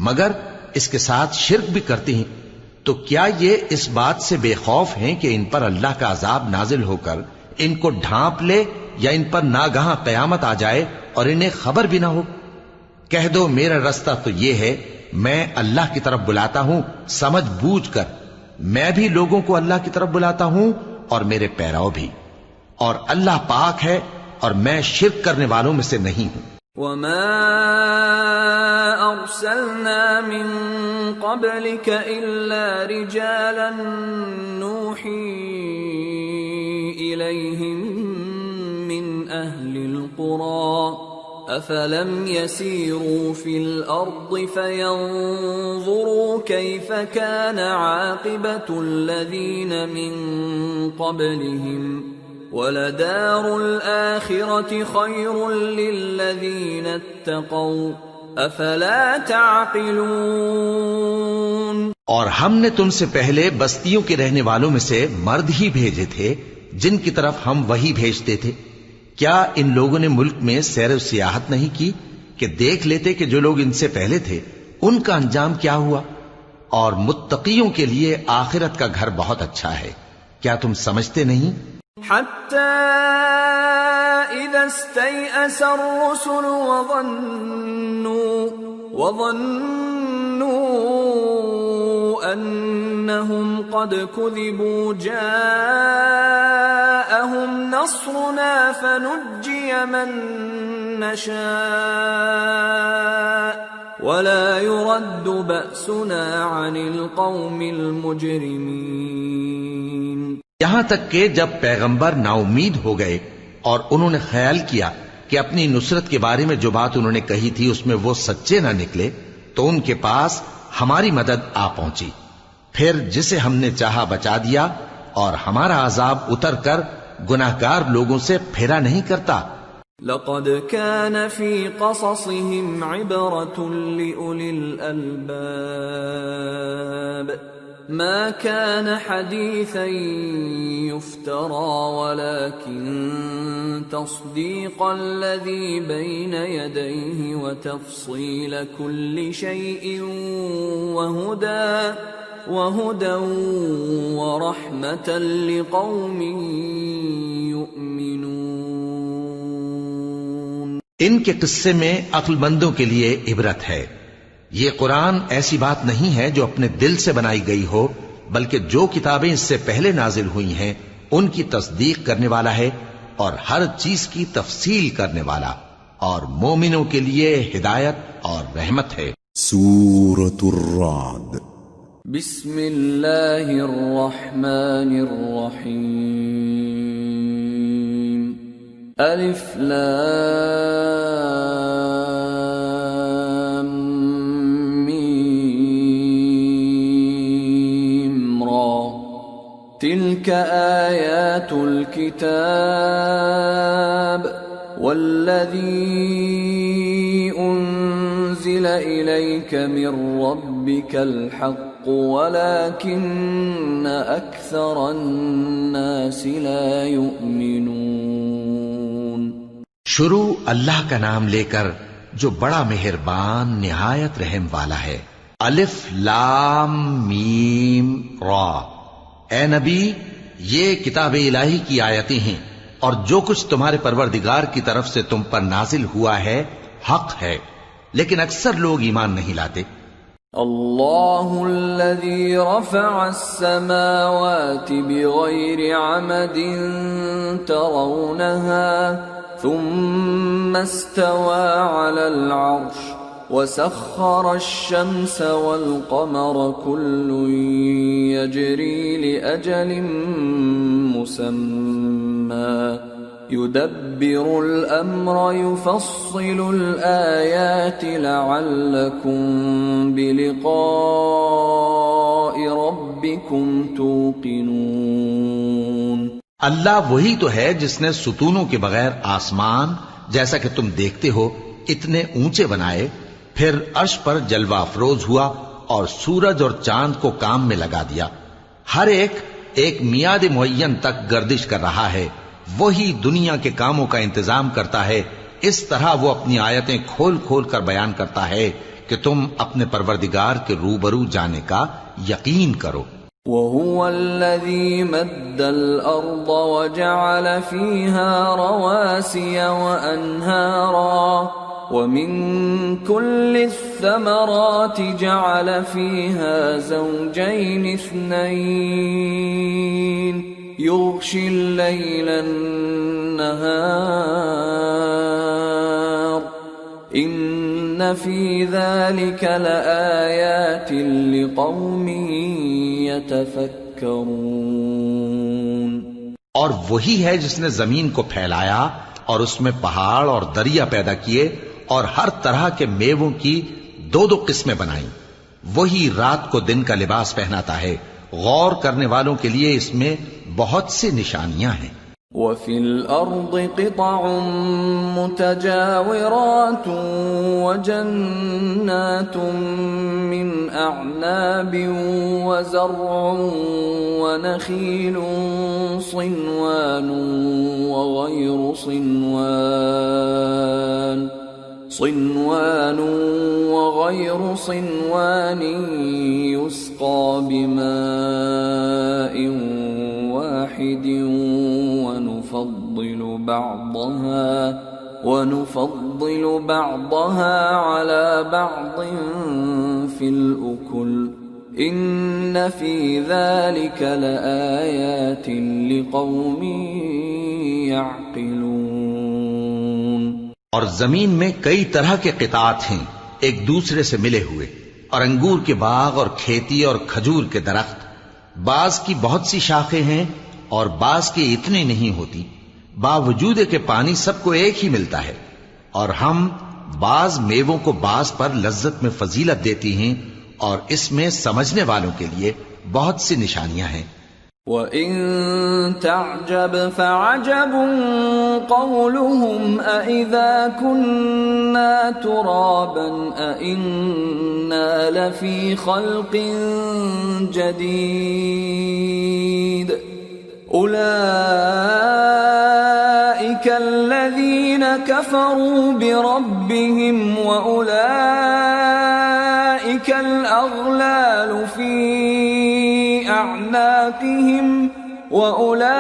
مگر اس کے ساتھ شرک بھی کرتے ہیں۔ تو کیا یہ اس بات سے بے خوف ہیں کہ ان پر اللہ کا عذاب نازل ہو کر ان کو ڈھانپ لے یا ان پر ناگہاں قیامت آ جائے اور انہیں خبر بھی نہ ہو؟ کہہ دو میرا رستہ تو یہ ہے، میں اللہ کی طرف بلاتا ہوں سمجھ بوجھ کر، میں بھی لوگوں کو اللہ کی طرف بلاتا ہوں اور میرے پیراؤ بھی، اور اللہ پاک ہے اور میں شرک کرنے والوں میں سے نہیں ہوں۔ وما أرسلنا من قبلك إلا رجالا نوحي إليهم من أهل القرى أفلم يسيروا في الأرض فينظروا كيف كان عاقبة الذين من قبلهم وَلَدَارُ الْآخِرَةِ خَيْرٌ لِّلَّذِينَ اتَّقَوْا أَفَلَا تَعْقِلُونَ۔ اور ہم نے تم سے پہلے بستیوں کے رہنے والوں میں سے مرد ہی بھیجے تھے جن کی طرف ہم وہی بھیجتے تھے۔ کیا ان لوگوں نے ملک میں سیر و سیاحت نہیں کی کہ دیکھ لیتے کہ جو لوگ ان سے پہلے تھے ان کا انجام کیا ہوا؟ اور متقیوں کے لیے آخرت کا گھر بہت اچھا ہے، کیا تم سمجھتے نہیں؟ حتى إذا استيأس الرسل وظنوا أنهم قد كذبوا جاءهم نصرنا فنجي من نشاء ولا يرد بأسنا عن القوم المجرمين۔ یہاں تک کہ جب پیغمبر نا امید ہو گئے اور انہوں نے خیال کیا کہ اپنی نصرت کے بارے میں جو بات انہوں نے کہی تھی اس میں وہ سچے نہ نکلے تو ان کے پاس ہماری مدد آ پہنچی، پھر جسے ہم نے چاہا بچا دیا، اور ہمارا عذاب اتر کر گناہگار لوگوں سے پھیرا نہیں کرتا۔ لقد كان في قصصهم عبرة لأولي الألباب ما كان حديثا يفترى ولكن تصديق الذي بين يديه وتفصيل كل شيء وهدى ورحمة لقوم يؤمنون۔ ان کے قصے میں عقل مندوں کے لیے عبرت ہے۔ یہ قرآن ایسی بات نہیں ہے جو اپنے دل سے بنائی گئی ہو، بلکہ جو کتابیں اس سے پہلے نازل ہوئی ہیں ان کی تصدیق کرنے والا ہے اور ہر چیز کی تفصیل کرنے والا، اور مومنوں کے لیے ہدایت اور رحمت ہے۔ سورة الرعد۔ بسم اللہ الرحمن الرحیم۔ الف لام میم را تلك آیات الكتاب والذی انزل الیک من ربک الحق ولكن اکثر الناس لا یؤمنون۔ شروع اللہ کا نام لے کر جو بڑا مہربان نہایت رحم والا ہے۔ الف لام میم را۔ اے نبی، یہ کتاب الہی کی آیتیں ہیں اور جو کچھ تمہارے پروردگار کی طرف سے تم پر نازل ہوا ہے حق ہے، لیکن اکثر لوگ ایمان نہیں لاتے۔ اللہ الذی رفع السماوات بغیر عمد ترونها ثم استوى على العرش وسخر الشمس والقمر كل يجري لأجل مسمى يدبر الأمر يفصل الآيات لعلكم بلقاء ربكم توقنون۔ اللہ وہی تو ہے جس نے ستونوں کے بغیر آسمان جیسا کہ تم دیکھتے ہو اتنے اونچے بنائے، پھر عرش پر جلوہ افروز ہوا اور سورج اور چاند کو کام میں لگا دیا، ہر ایک میعاد معین تک گردش کر رہا ہے، وہی دنیا کے کاموں کا انتظام کرتا ہے، اس طرح وہ اپنی آیتیں کھول کھول کر بیان کرتا ہے کہ تم اپنے پروردگار کے روبرو جانے کا یقین کرو۔ وَهُوَ الَّذِي مَدَّ الْأَرْضَ وَجَعَلَ فِيهَا رَوَاسِيَ وَأَنْهَارًا وَمِن كُلِّ الثَّمَرَاتِ جَعَلَ فِيهَا زَوْجَيْنِ اثْنَيْنِ يُغْشِي اللَّيْلَ النَّهَارَ إِنَّ فِي ذَلِكَ لَآيَاتٍ لِقَوْمٍ يَتَفَكَّرُونَ۔ اور وہی ہے جس نے زمین کو پھیلایا اور اس میں پہاڑ اور دریا پیدا کیے اور ہر طرح کے میووں کی دو دو قسمیں بنائیں، وہی رات کو دن کا لباس پہناتا ہے، غور کرنے والوں کے لیے اس میں بہت سی نشانیاں ہیں۔ وَفِي الْأَرْضِ قِطَعٌ مُتَجَاوِرَاتٌ وَجَنَّاتٌ مِّنْ أَعْنَابٍ وَزَرْعٌ وَنَخِيلٌ صِنْوَانٌ وَغَيْرُ صِنْوَانٍ يُسْقَى بِمَاءٍ واحد ونفضل بعضها على بعض في الأكل إن في ذلك لآيات لقوم يعقلون۔ اور زمین میں کئی طرح کے قطعات ہیں ایک دوسرے سے ملے ہوئے، اور انگور کے باغ اور کھیتی اور کھجور کے درخت، بعض کی بہت سی شاخیں ہیں اور بعض کی اتنی نہیں ہوتی، باوجود کہ پانی سب کو ایک ہی ملتا ہے، اور ہم بعض میووں کو بعض پر لذت میں فضیلت دیتی ہیں، اور اس میں سمجھنے والوں کے لیے بہت سی نشانیاں ہیں۔ وَإِن تَعْجَبْ فَعَجَبٌ قَوْلُهُمْ أَإِذَا كُنَّا تُرَابًا أَإِنَّا لَفِي خَلْقٍ جَدِيدٍ أُولَئِكَ الَّذِينَ كَفَرُوا بِرَبِّهِمْ وَأُولَئِكَ الْأَغْلَالُ فِي أَعْنَاقِهِمْ وَأُولَئِكَ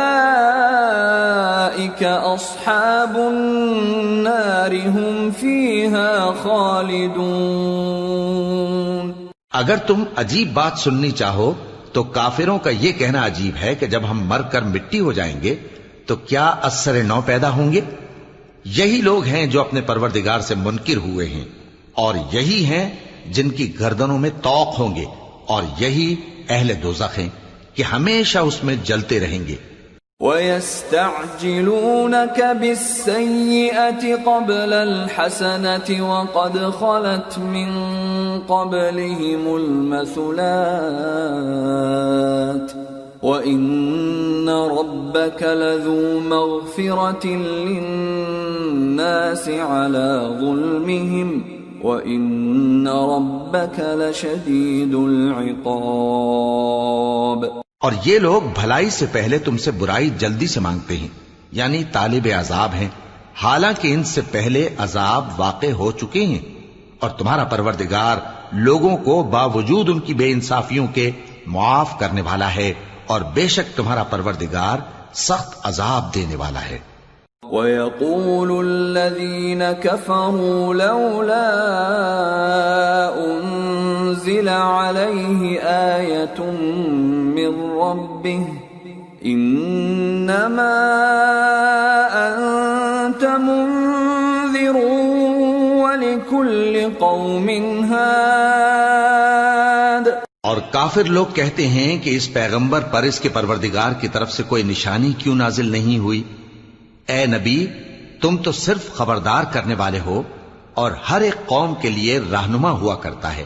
أَصْحَابُ النَّارِ هُمْ فِيهَا خَالِدُونَ۔ اگر تم عجیب بات سننی چاہو تو کافروں کا یہ کہنا عجیب ہے کہ جب ہم مر کر مٹی ہو جائیں گے تو کیا اثر نو پیدا ہوں گے؟ یہی لوگ ہیں جو اپنے پروردگار سے منکر ہوئے ہیں، اور یہی ہیں جن کی گردنوں میں طوق ہوں گے، اور یہی اہل دوزخ ہیں کہ ہمیشہ اس میں جلتے رہیں گے۔ وَيَسْتَعْجِلُونَكَ بِالسَّيِّئَةِ قَبْلَ الْحَسَنَةِ وَقَدْ خَلَتْ مِنْ قَبْلِهِمُ الْمَثُلَاتُ وَإِنَّ رَبَّكَ لَذُو مَغْفِرَةٍ لِلنَّاسِ عَلَى ظُلْمِهِمْ وَإِنَّ رَبَّكَ لَشَدِيدُ الْعِقَابِ۔ اور یہ لوگ بھلائی سے پہلے تم سے برائی جلدی سے مانگتے ہیں، یعنی طالب عذاب ہیں، حالانکہ ان سے پہلے عذاب واقع ہو چکے ہیں، اور تمہارا پروردگار لوگوں کو باوجود ان کی بے انصافیوں کے معاف کرنے والا ہے، اور بے شک تمہارا پروردگار سخت عذاب دینے والا ہے۔ وَيَقُولُ الَّذِينَ كَفَرُوا لَوْلَا أُنزِلَ عَلَيْهِ آيَةٌ مِّن رَّبِّهِ إِنَّمَا أَنتَ قوم هاد اور کافر لوگ کہتے ہیں کہ اس پیغمبر پر اس کے پروردگار کی طرف سے کوئی نشانی کیوں نازل نہیں ہوئی؟ اے نبی، تم تو صرف خبردار کرنے والے ہو اور ہر ایک قوم کے لیے رہنما ہوا کرتا ہے۔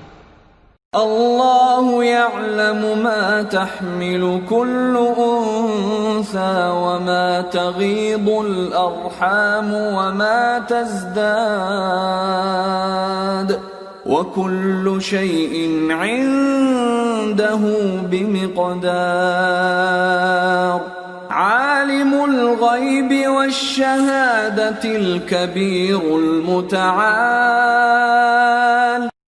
اللہ يعلم ما تحمل كل انثى وما تغيض الارحام وما تزداد وكل شيء عنده بمقدار عالم الغيب والشهادة الكبير المتعال۔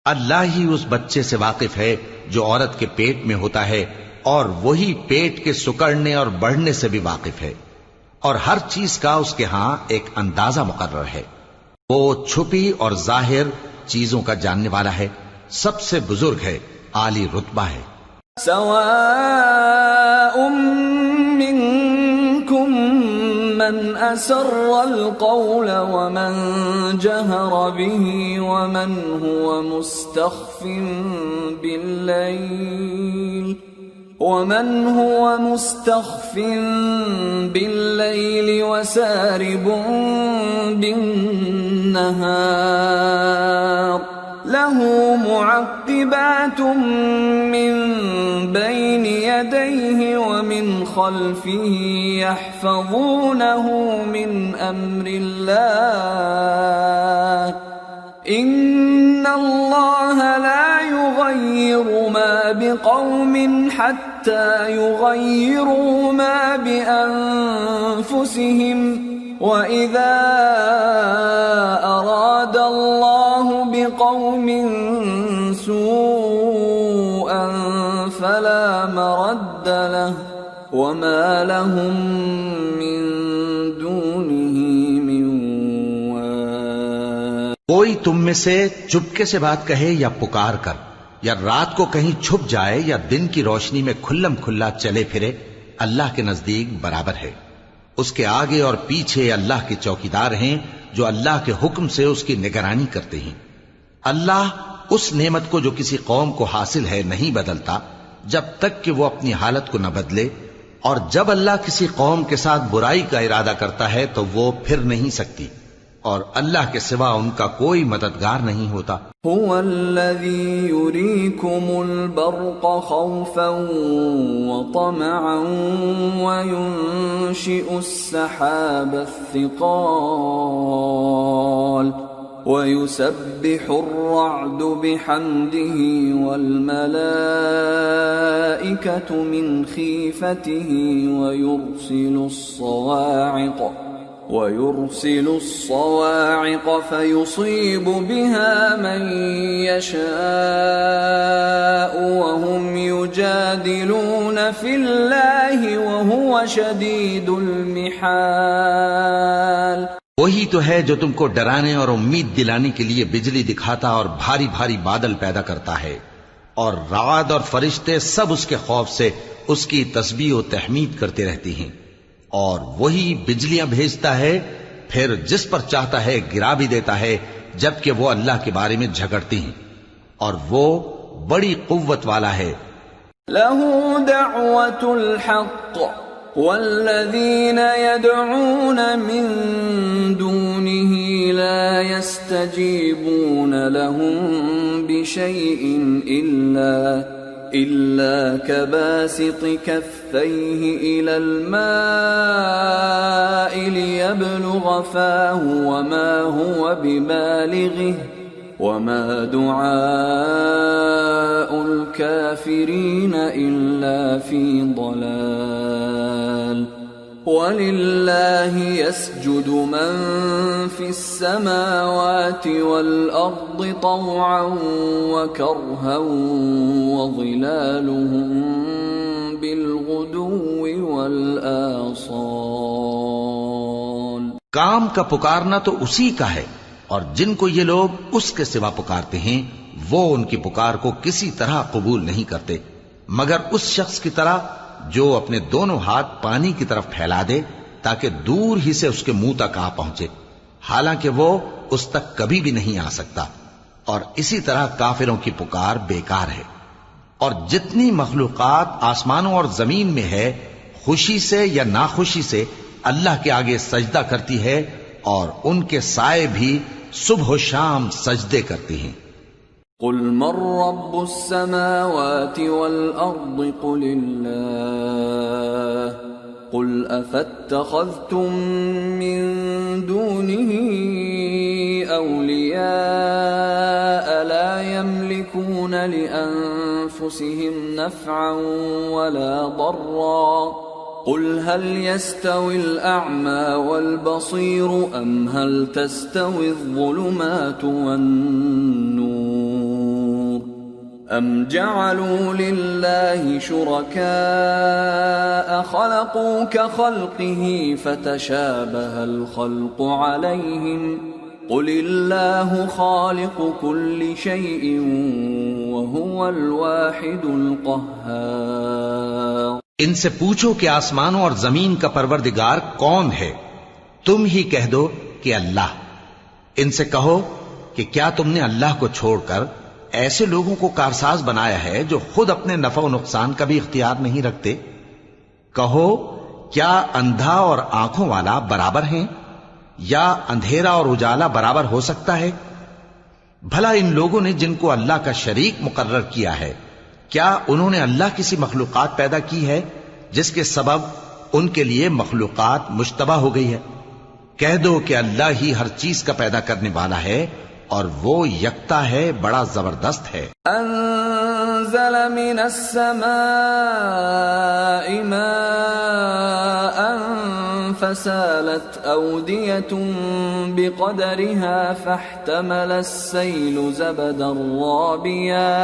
اللہ ہی اس بچے سے واقف ہے جو عورت کے پیٹ میں ہوتا ہے، اور وہی پیٹ کے سکڑنے اور بڑھنے سے بھی واقف ہے، اور ہر چیز کا اس کے ہاں ایک اندازہ مقرر ہے۔ وہ چھپی اور ظاہر چیزوں کا جاننے والا ہے، سب سے بزرگ ہے، عالی رتبہ ہے۔ سواء منكم من أسر القول ومن جهر به ومن هو مستخف بالليل وسارب بالنهار له معقبات من بين يديه ومن خلفه يحفظونه من أمر الله إن الله لا يغير ما بقوم حتى يغيروا ما بأنفسهم وَإِذَا أَرَادَ اللَّهُ بِقَوْمٍ سُوءًا فَلَا مَرَدَّ لَهُ وَمَا لَهُم مِّن دُونِهِ مِن وَالٍ۔ کوئی تم میں سے چپکے سے بات کہے یا پکار کر، یا رات کو کہیں چھپ جائے یا دن کی روشنی میں کھلم کھلا چلے پھرے، اللہ کے نزدیک برابر ہے۔ اس کے آگے اور پیچھے اللہ کے چوکیدار ہیں جو اللہ کے حکم سے اس کی نگرانی کرتے ہیں۔ اللہ اس نعمت کو جو کسی قوم کو حاصل ہے نہیں بدلتا جب تک کہ وہ اپنی حالت کو نہ بدلے، اور جب اللہ کسی قوم کے ساتھ برائی کا ارادہ کرتا ہے تو وہ پھر نہیں سکتی، اور اللہ کے سوا ان کا کوئی مددگار نہیں ہوتا۔ هو الذي يريكم البرق خوفا وطمعا وينشئ السحاب الثقال ويسبح الرعد بحمده والملائكة من خيفته ويرسل الصواعق فيصيب بها من يشاء وهم يجادلون في الله وهو شديد المحال۔ وہی تو ہے جو تم کو ڈرانے اور امید دلانے کے لیے بجلی دکھاتا اور بھاری بھاری بادل پیدا کرتا ہے، اور رعد اور فرشتے سب اس کے خوف سے اس کی تسبیح و تحمید کرتے رہتی ہیں، اور وہی بجلیاں بھیجتا ہے، پھر جس پر چاہتا ہے گرا بھی دیتا ہے، جبکہ وہ اللہ کے بارے میں جھگڑتی ہیں، اور وہ بڑی قوت والا ہے۔ لَهُ دَعْوَةُ الْحَقِّ وَالَّذِينَ يَدْعُونَ مِن دُونِهِ لَا يَسْتَجِيبُونَ لَهُم بِشَيْءٍ إِلَّا كَبَاسِطِ كَفَّيْهِ إِلَى الْمَاءِ لِيَبْلُغَ فَاهُ وَمَا هُوَ بِبَالِغِهِ وَمَا دُعَاءُ الْكَافِرِينَ إِلَّا فِي ضَلَالٍ۔ وَلِلَّهِ يَسْجُدُ مَن فِي السَّمَاوَاتِ وَالْأَرْضِ طَوْعًا وَكَرْهًا وَظِلَالُهُم بِالْغُدُوِّ وَالْآصَالِ۔ کام کا پکارنا تو اسی کا ہے، اور جن کو یہ لوگ اس کے سوا پکارتے ہیں وہ ان کی پکار کو کسی طرح قبول نہیں کرتے مگر اس شخص کی طرح جو اپنے دونوں ہاتھ پانی کی طرف پھیلا دے تاکہ دور ہی سے اس کے منہ تک آ پہنچے، حالانکہ وہ اس تک کبھی بھی نہیں آ سکتا، اور اسی طرح کافروں کی پکار بیکار ہے۔ اور جتنی مخلوقات آسمانوں اور زمین میں ہے، خوشی سے یا ناخوشی سے اللہ کے آگے سجدہ کرتی ہے، اور ان کے سائے بھی صبح و شام سجدے کرتی ہیں۔ قل من رب السماوات والأرض قل الله قل أفاتخذتم من دونه أولياء لا يملكون لأنفسهم نفعا ولا ضرا قل هل يستوي الأعمى والبصير أم هل تستوي الظلمات والنور أم جعلوا لله شركاء خلقوا كخلقه فتشابه الخلق عليهم قل الله خالق كل شيء وهو الواحد القهار۔ ان سے پوچھو کہ آسمانوں اور زمین کا پروردگار کون ہے؟ تم ہی کہہ دو کہ اللہ۔ ان سے کہو کہ کیا تم نے اللہ کو چھوڑ کر ایسے لوگوں کو کارساز بنایا ہے جو خود اپنے نفع و نقصان کا بھی اختیار نہیں رکھتے؟ کہو کیا اندھا اور آنکھوں والا برابر ہیں، یا اندھیرا اور اجالا برابر ہو سکتا ہے؟ بھلا ان لوگوں نے جن کو اللہ کا شریک مقرر کیا ہے، کیا انہوں نے اللہ کسی مخلوقات پیدا کی ہے جس کے سبب ان کے لیے مخلوقات مشتبہ ہو گئی ہے؟ کہہ دو کہ اللہ ہی ہر چیز کا پیدا کرنے والا ہے، اور وہ یکتا ہے، بڑا زبردست ہے۔ انزل من السماء ماء فسالت أودية بقدرها فاحتمل السيل زبدا رابيا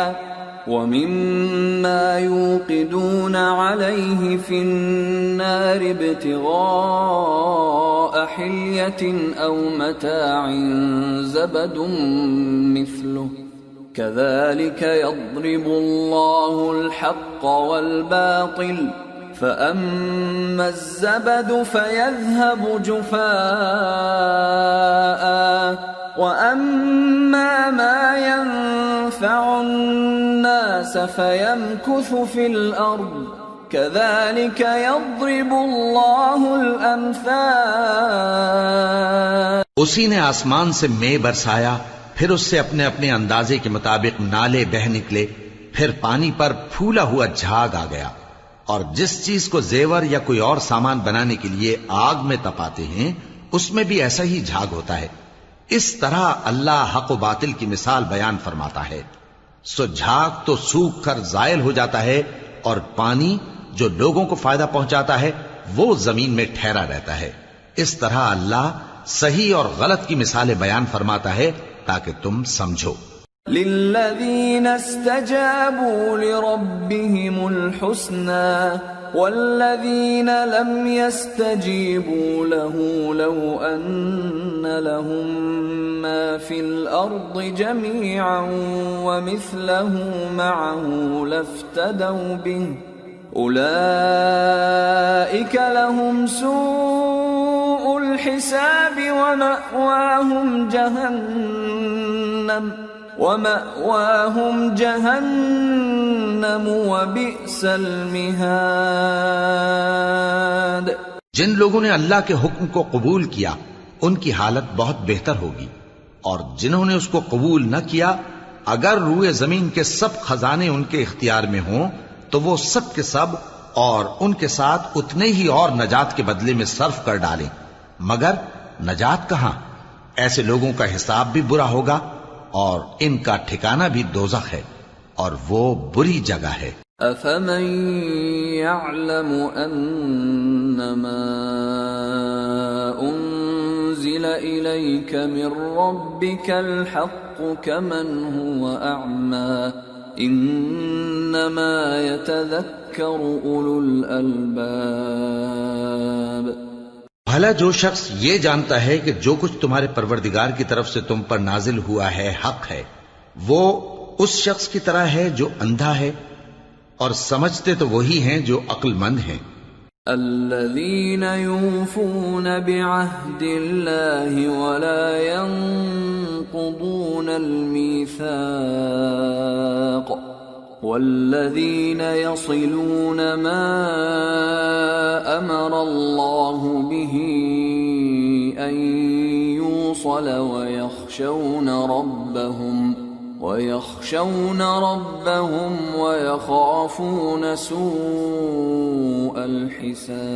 ومما يوقدون عليه في النار ابتغاء حلية أو متاع زبد مثله كذلك يضرب الله الحق والباطل فأما الزبد فيذهب جفاء وأما ما ينفع الناس فيمكث في الأرض كذلك يضرب الله الأمثال۔ اسی نے آسمان سے مے برسایا، پھر اس سے اپنے اپنے اندازے کے مطابق نالے بہہ نکلے، پھر پانی پر پھولا ہوا جھاگ آ گیا، اور جس چیز کو زیور یا کوئی اور سامان بنانے کے لیے آگ میں تپاتے ہیں اس میں بھی ایسا ہی جھاگ ہوتا ہے۔ اس طرح اللہ حق و باطل کی مثال بیان فرماتا ہے۔ سو جھاگ تو سوکھ کر زائل ہو جاتا ہے، اور پانی جو لوگوں کو فائدہ پہنچاتا ہے وہ زمین میں ٹھہرا رہتا ہے۔ اس طرح اللہ صحیح اور غلط کی مثالیں بیان فرماتا ہے تاکہ تم سمجھو۔ للذین استجابوا لربهم الحسنى والذین لم يستجیبوا له لو ان لهم ما في الارض جميعا ومثله معه لافتدوا به اولئک لهم سوء الحساب ومأواهم جہنم وبئس المہاد۔ جن لوگوں نے اللہ کے حکم کو قبول کیا ان کی حالت بہت بہتر ہوگی، اور جنہوں نے اس کو قبول نہ کیا اگر روئے زمین کے سب خزانے ان کے اختیار میں ہوں تو وہ سب کے سب اور ان کے ساتھ اتنے ہی اور نجات کے بدلے میں صرف کر ڈالیں، مگر نجات کہاں؟ ایسے لوگوں کا حساب بھی برا ہوگا اور ان کا ٹھکانہ بھی دوزخ ہے، اور وہ بری جگہ ہے۔ افمن يعلم انما انزل اليك من ربك الحق كمن هو اعمى انما يتذكر اولو الالباب۔ بھلا جو شخص یہ جانتا ہے کہ جو کچھ تمہارے پروردگار کی طرف سے تم پر نازل ہوا ہے حق ہے، وہ اس شخص کی طرح ہے جو اندھا ہے، اور سمجھتے تو وہی ہیں جو عقل مند ہیں۔ الذين يوفون بعهد الله ولا ينقضون الميثاق والذين يصلون ما أمر الله به أن يوصل ويخشون ربهم ويخافون سوء الحساب.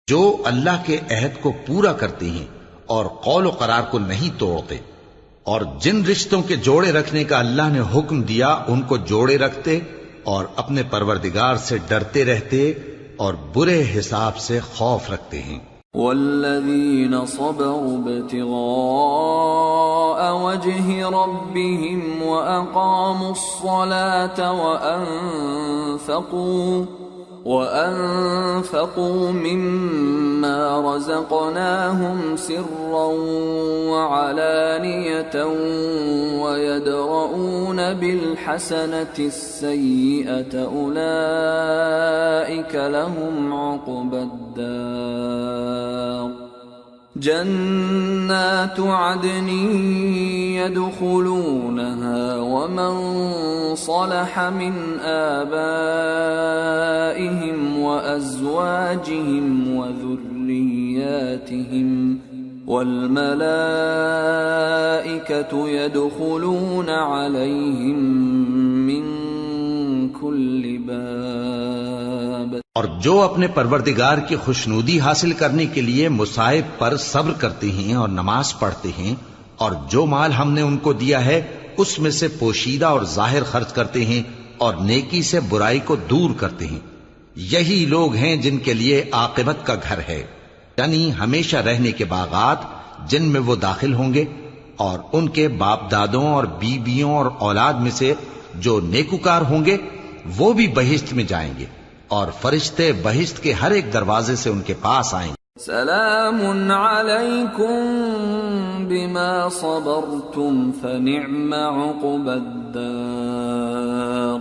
جو اللہ کے عہد کو پورا کرتے ہیں اور قول و قرار کو نہیں توڑتے، اور جن رشتوں کے جوڑے رکھنے کا اللہ نے حکم دیا ان کو جوڑے رکھتے، اور اپنے پروردگار سے ڈرتے رہتے اور برے حساب سے خوف رکھتے ہیں. والذین صبروا ابتغاء وجه ربهم وأقاموا الصلاة وأنفقوا مما رزقناهم سرا وعلانية ويدرؤون بالحسنة السيئة أولئك لهم عقبى الدار. جنات عدن يدخلونها ومن صلح من آبائهم وأزواجهم وذرياتهم والملائكة يدخلون عليهم من كل باب. اور جو اپنے پروردگار کی خوشنودی حاصل کرنے کے لیے مصائب پر صبر کرتے ہیں اور نماز پڑھتے ہیں، اور جو مال ہم نے ان کو دیا ہے اس میں سے پوشیدہ اور ظاہر خرچ کرتے ہیں اور نیکی سے برائی کو دور کرتے ہیں، یہی لوگ ہیں جن کے لیے عاقبت کا گھر ہے، یعنی ہمیشہ رہنے کے باغات جن میں وہ داخل ہوں گے، اور ان کے باپ دادوں اور بیویوں اور اولاد میں سے جو نیکوکار ہوں گے وہ بھی بہشت میں جائیں گے، اور فرشتے بہشت کے ہر ایک دروازے سے ان کے پاس آئیں گے. سلام علیکم بما صبرتم فنعم عقبى الدار.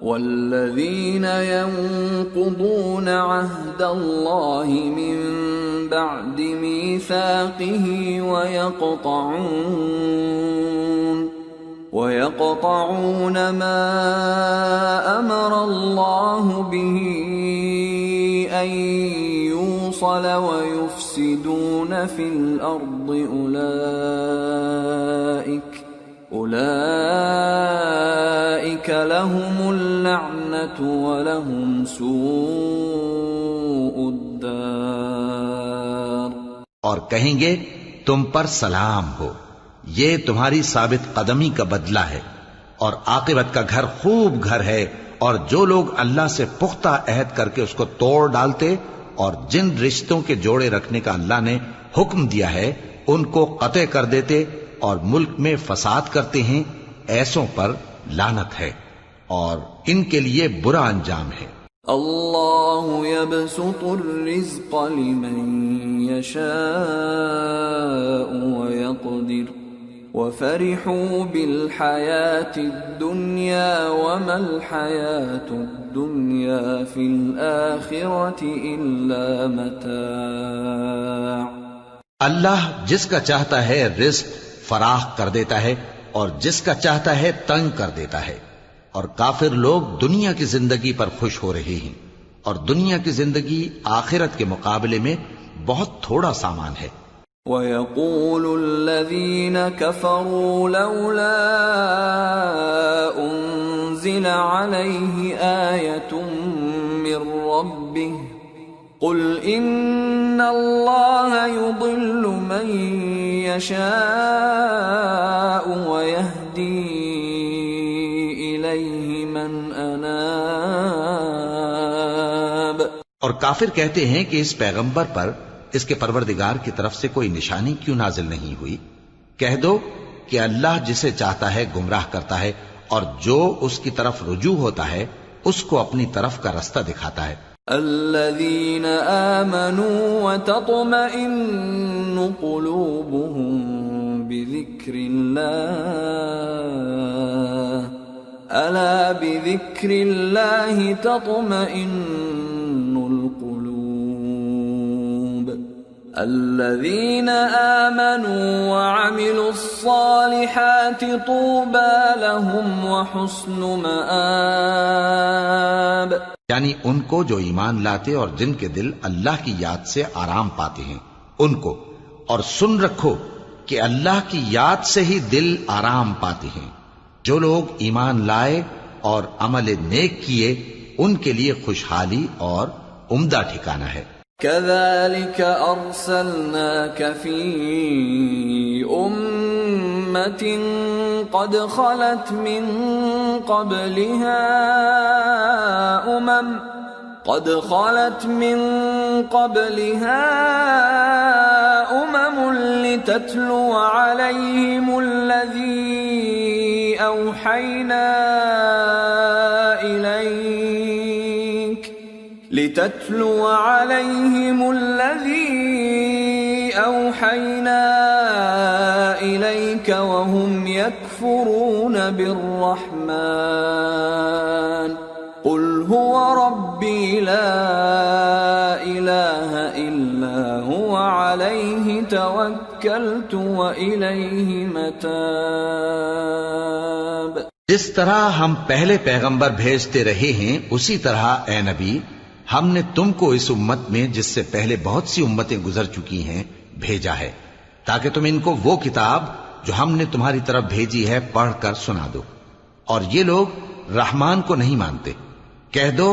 والذین ينقضون عهد الله من بعد ميثاقه ويقطعون ما أمر الله به أن يوصل ويفسدون في الأرض أولئك لهم اللعنة ولهم سوء الدار. اور کہیں گے تم پر سلام ہو، یہ تمہاری ثابت قدمی کا بدلہ ہے، اور عاقبت کا گھر خوب گھر ہے. اور جو لوگ اللہ سے پختہ عہد کر کے اس کو توڑ ڈالتے اور جن رشتوں کے جوڑے رکھنے کا اللہ نے حکم دیا ہے ان کو قطع کر دیتے اور ملک میں فساد کرتے ہیں، ایسوں پر لعنت ہے اور ان کے لیے برا انجام ہے. اللہ يبسط الرزق لمن يشاء ويقدر وفرحوا بالحياة الدنيا وما الحياة الدنيا في الآخرة إلا متاع. اللہ جس کا چاہتا ہے رزق فراخ کر دیتا ہے اور جس کا چاہتا ہے تنگ کر دیتا ہے، اور کافر لوگ دنیا کی زندگی پر خوش ہو رہے ہیں، اور دنیا کی زندگی آخرت کے مقابلے میں بہت تھوڑا سامان ہے. وَيَقُولُ الَّذِينَ كَفَرُوا لَوْلَا أُنزِلَ عَلَيْهِ آيَةٌ مِّن رَّبِّهِ قُلْ إِنَّ اللَّهَ يُضِلُّ مَن يَشَاءُ وَيَهْدِي إِلَيْهِ مَنْ أَنَابَ. اور کافر کہتے ہیں کہ اس پیغمبر پر اس کے پروردگار کی طرف سے کوئی نشانی کیوں نازل نہیں ہوئی؟ کہہ دو کہ اللہ جسے چاہتا ہے گمراہ کرتا ہے، اور جو اس کی طرف رجوع ہوتا ہے اس کو اپنی طرف کا رستہ دکھاتا ہے. الذين آمنوا وتطمئن قلوبهم بذكر الله ألا بذكر الله تطمئن القلوب الذين آمنوا وعملوا الصالحات طوبى لهم وحسن مآب. یعنی ان کو جو ایمان لاتے اور جن کے دل اللہ کی یاد سے آرام پاتے ہیں ان کو، اور سن رکھو کہ اللہ کی یاد سے ہی دل آرام پاتے ہیں. جو لوگ ایمان لائے اور عمل نیک کیے ان کے لیے خوشحالی اور عمدہ ٹھکانہ ہے. كذلك أرسلناك في أمة قد خلت من قبلها أمم لتتلو عليهم الذي أوحينا إليك وهم يكفرون بالرحمن قل هو ربي لا إله إلا هو عليه توكلت وإليه متاب. جس طرح ہم پہلے پیغمبر بھیجتے رہے ہیں اسی طرح اے نبی ہم نے تم کو اس امت میں جس سے پہلے بہت سی امتیں گزر چکی ہیں بھیجا ہے تاکہ تم ان کو وہ کتاب جو ہم نے تمہاری طرف بھیجی ہے پڑھ کر سنا دو. اور یہ لوگ رحمان کو نہیں مانتے. کہہ دو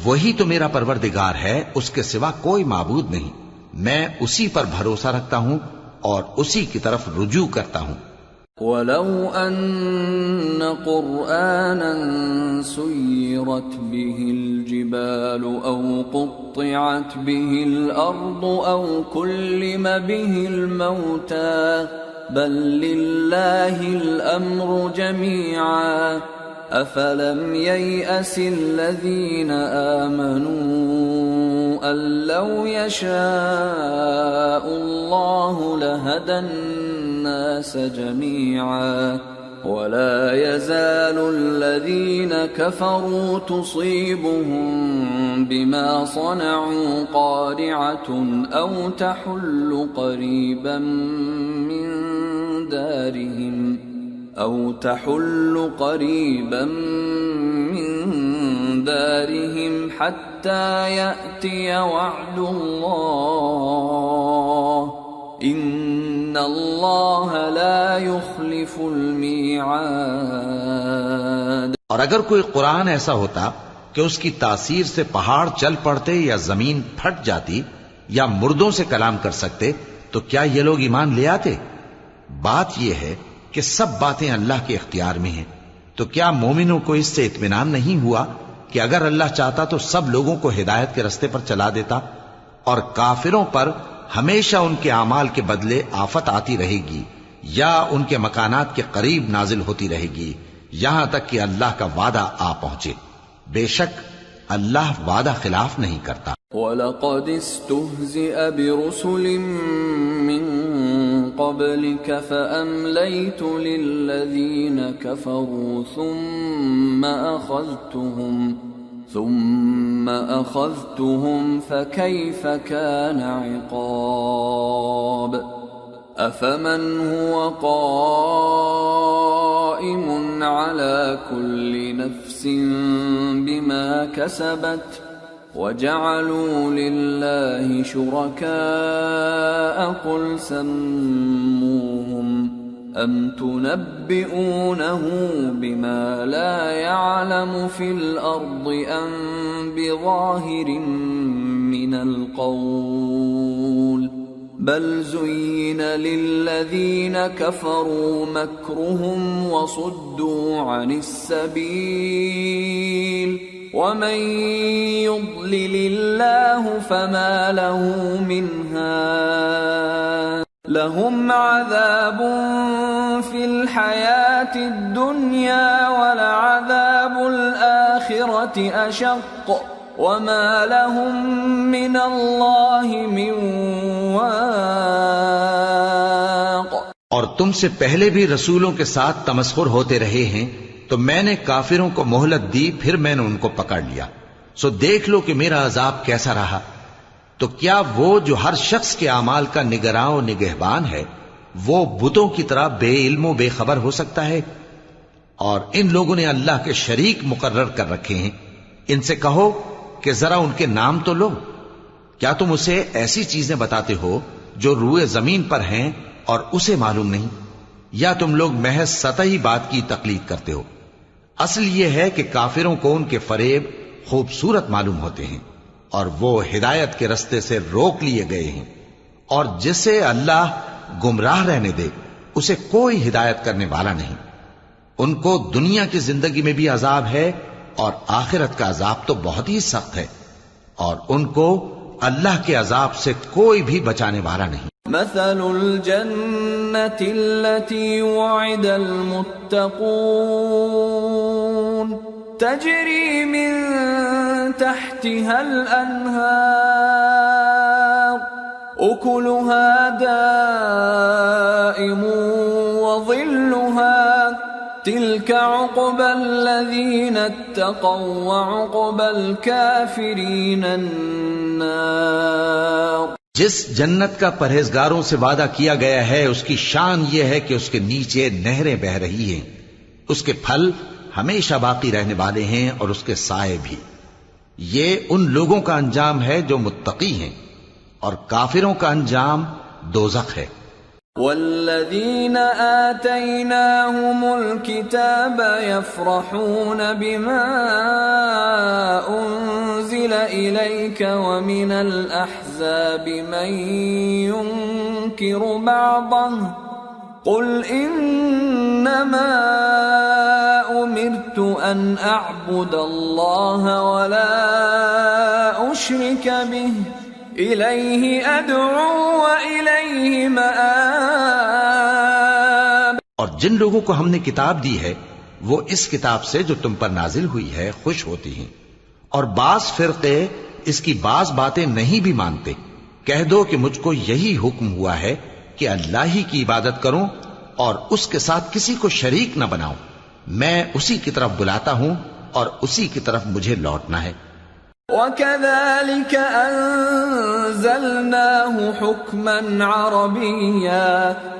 وہی تو میرا پروردگار ہے، اس کے سوا کوئی معبود نہیں، میں اسی پر بھروسہ رکھتا ہوں اور اسی کی طرف رجوع کرتا ہوں. وَلَوْ أَنَّ قُرْآنًا سُيِّرَتْ بِهِ الْجِبَالُ أَوْ قُطِّعَتْ بِهِ الْأَرْضُ أَوْ كُلِّمَ بِهِ الْمَوْتَى بَل لِّلَّهِ الْأَمْرُ جَمِيعًا أَفَلَمْ يَيْأَسِ الَّذِينَ آمَنُوا أَن لَّوْ يَشَاءُ اللَّهُ لَهَدَى النَّاسَ جَمِيعًا وَلَا يَزَالُ الَّذِينَ كَفَرُوا تُصِيبُهُم بِمَا صَنَعُوا قَارِعَةٌ أَوْ تَحُلُّ قَرِيبًا من دارهم حتى يأتي وعد الله إن الله لا يخلف الميعاد. اور اگر کوئی قرآن ایسا ہوتا کہ اس کی تاثیر سے پہاڑ چل پڑتے یا زمین پھٹ جاتی یا مردوں سے کلام کر سکتے تو کیا یہ لوگ ایمان لے آتے؟ بات یہ ہے کہ سب باتیں اللہ کے اختیار میں ہیں. تو کیا مومنوں کو اس سے اطمینان نہیں ہوا کہ اگر اللہ چاہتا تو سب لوگوں کو ہدایت کے رستے پر چلا دیتا؟ اور کافروں پر ہمیشہ ان کے اعمال کے بدلے آفت آتی رہے گی یا ان کے مکانات کے قریب نازل ہوتی رہے گی یہاں تک کہ اللہ کا وعدہ آ پہنچے. بے شک اللہ وعدہ خلاف نہیں کرتا. وَلَقَدِ اسْتُهْزِئَ بِرُسُلٍ مِّن قَبْلِكَ فَأَمْلَيْتُ لِلَّذِينَ كَفَرُوا ثُمَّ أَخَذْتُهُمْ فَكَيْفَ كَانَ عِقَابِ. أَفَمَنْ هُوَ قَائِمٌ عَلَى كُلِّ نَفْسٍ بِمَا كَسَبَتْ وَجَعَلُوا لِلَّهِ شُرَكَاءَ قُلْ سَمُّوهُمْ أَمْ تُنَبِّئُونَهُ بِمَا لَا يَعْلَمُ فِي الْأَرْضِ أَمْ بِظَاهِرٍ مِّنَ الْقَوْلِ بَلْ زُيِّنَ لِلَّذِينَ كَفَرُوا مَكْرُهُمْ وَصُدُّوا عَنِ السَّبِيلِ وَمَن يُضْلِلِ اللَّهُ فَمَا لَهُ مِنْ هَادٍ لَهُمْ عَذَابٌ فِي الْحَيَاةِ الدُّنْيَا وَلَعَذَابُ الْآخِرَةِ أَشَقُّ وَمَا لَهُم مِّنَ اللَّهِ مِن وَاقٍ. اور تم سے پہلے بھی رسولوں کے ساتھ تمسخر ہوتے رہے ہیں تو میں نے کافروں کو مہلت دی، پھر میں نے ان کو پکڑ لیا، سو دیکھ لو کہ میرا عذاب کیسا رہا۔ تو کیا وہ جو ہر شخص کے اعمال کا نگراں و نگہبان ہے، وہ بتوں کی طرح بے علم و بے خبر ہو سکتا ہے؟ اور ان لوگوں نے اللہ کے شریک مقرر کر رکھے ہیں۔ ان سے کہو کہ ذرا ان کے نام تو لو۔ کیا تم اسے ایسی چیزیں بتاتے ہو جو روئے زمین پر ہیں اور اسے معلوم نہیں؟ یا تم لوگ محض سطحی بات کی تقلید کرتے ہو؟ اصل یہ ہے کہ کافروں کو ان کے فریب خوبصورت معلوم ہوتے ہیں اور وہ ہدایت کے رستے سے روک لیے گئے ہیں، اور جسے اللہ گمراہ رہنے دے اسے کوئی ہدایت کرنے والا نہیں۔ ان کو دنیا کی زندگی میں بھی عذاب ہے اور آخرت کا عذاب تو بہت ہی سخت ہے، اور ان کو اللہ کے عذاب سے کوئی بھی بچانے والا نہیں۔ مثل الجنة التي وعد المتقون تجري من تحتها الأنهار أكلها دائم وظلها تلك عقبى الذين اتقوا وعقبى الكافرين النار۔ جس جنت کا پرہیزگاروں سے وعدہ کیا گیا ہے اس کی شان یہ ہے کہ اس کے نیچے نہریں بہ رہی ہیں، اس کے پھل ہمیشہ باقی رہنے والے ہیں اور اس کے سائے بھی۔ یہ ان لوگوں کا انجام ہے جو متقی ہیں، اور کافروں کا انجام دوزخ ہے۔ والذین آتیناہم الکتاب یفرحون بما انزل الیک ومن الاحزاب من ينکر بعضه قل انما امرت ان اعبد اللہ ولا اشرک به الیہ ادعو والیہ مآب۔ اور جن لوگوں کو ہم نے کتاب دی ہے وہ اس کتاب سے جو تم پر نازل ہوئی ہے خوش ہوتی ہیں، اور بعض فرقے اس کی بعض باتیں نہیں بھی مانتے۔ کہہ دو کہ مجھ کو یہی حکم ہوا ہے کہ اللہ ہی کی عبادت کروں اور اس کے ساتھ کسی کو شریک نہ بناؤں۔ میں اسی کی طرف بلاتا ہوں اور اسی کی طرف مجھے لوٹنا ہے۔ وَكَذَلِكَ أَنزَلْنَاهُ حُكْمًا عَرَبِيًّا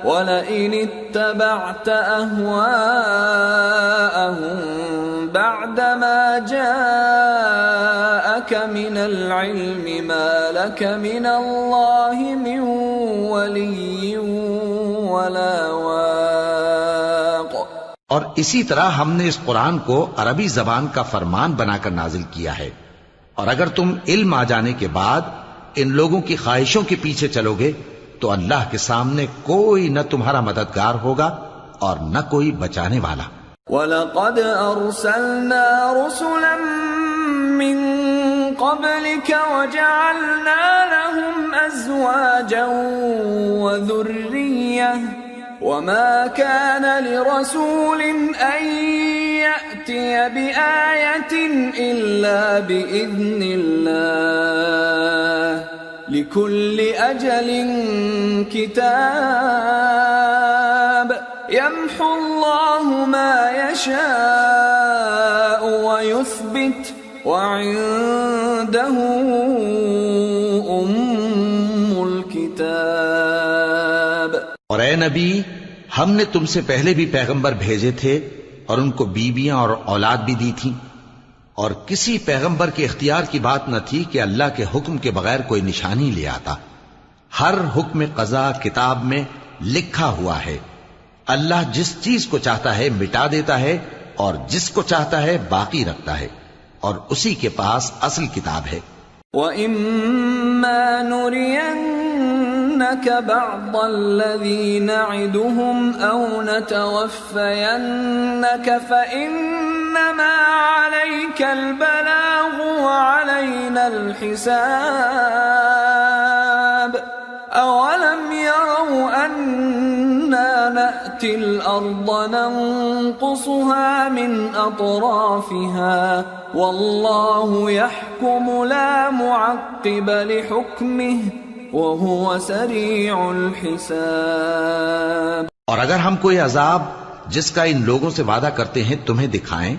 وَلَئِنِ اتَّبَعْتَ أَهْوَاءَهُمْ بَعْدَمَا جَاءَكَ مِنَ الْعِلْمِ مَا لَكَ مِنَ اللَّهِ مِنْ وَلِيٍّ وَلَا وَاقٍ۔ اور اسی طرح ہم نے اس قرآن کو عربی زبان کا فرمان بنا کر نازل کیا ہے، اور اگر تم علم آ جانے کے بعد ان لوگوں کی خواہشوں کے پیچھے چلو گے تو اللہ کے سامنے کوئی نہ تمہارا مددگار ہوگا اور نہ کوئی بچانے والا۔ وَلَقَدْ أَرْسَلْنَا رُسُلًا مِّن قَبْلِكَ وَجَعَلْنَا لَهُمْ أَزْوَاجًا وَذُرِّيَّةً وَمَا كَانَ لِرَسُولٍ أَن يَأْتِيَ بِآيَةٍ إِلَّا بِإِذْنِ اللَّهِ لِكُلِّ أَجَلٍ كِتَابٌ يَمْحُو اللَّهُ مَا يَشَاءُ وَيُثْبِتُ وَعِندَهُ أُمُّ الْكِتَابِ۔ اور اے نبی، ہم نے تم سے پہلے بھی پیغمبر بھیجے تھے اور ان کو بیویاں اور اولاد بھی دی تھی، اور کسی پیغمبر کے اختیار کی بات نہ تھی کہ اللہ کے حکم کے بغیر کوئی نشانی لے آتا۔ ہر حکم قضا کتاب میں لکھا ہوا ہے۔ اللہ جس چیز کو چاہتا ہے مٹا دیتا ہے اور جس کو چاہتا ہے باقی رکھتا ہے، اور اسی کے پاس اصل کتاب ہے۔ وَإِمَّا نُرِيَنَّكَ بَعْضَ الَّذِي نَعِدُهُمْ أَوْ نَتَوَفَّيَنَّكَ فَإِنَّمَا عَلَيْكَ الْبَلَاغُ وَعَلَيْنَا الْحِسَابُ أَوَلَمْ يَرَوْا أَنَّا نَأْتِي الْأَرْضَ نَنقُصُهَا مِنْ أَطْرَافِهَا وَاللَّهُ يَحْكُمُ لَا مُعَقِّبَ لِحُكْمِهِ وَهُوَ سَرِيعُ الْحِسَابِ۔ اور اگر ہم کوئی عذاب جس کا ان لوگوں سے وعدہ کرتے ہیں تمہیں دکھائیں،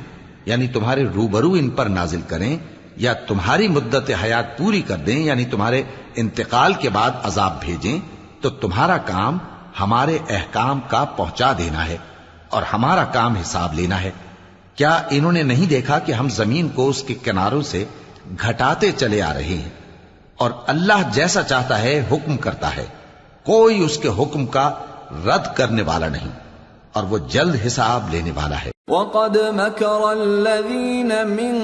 یعنی تمہارے روبرو ان پر نازل کریں، یا تمہاری مدت حیات پوری کر دیں، یعنی تمہارے انتقال کے بعد عذاب بھیجیں، تو تمہارا کام ہمارے احکام کا پہنچا دینا ہے اور ہمارا کام حساب لینا ہے۔ کیا انہوں نے نہیں دیکھا کہ ہم زمین کو اس کے کناروں سے گھٹاتے چلے آ رہے ہیں، اور اللہ جیسا چاہتا ہے حکم کرتا ہے، کوئی اس کے حکم کا رد کرنے والا نہیں، اور وہ جلد حساب لینے والا ہے۔ وَقَدْ مَكَرَ الَّذِينَ مِن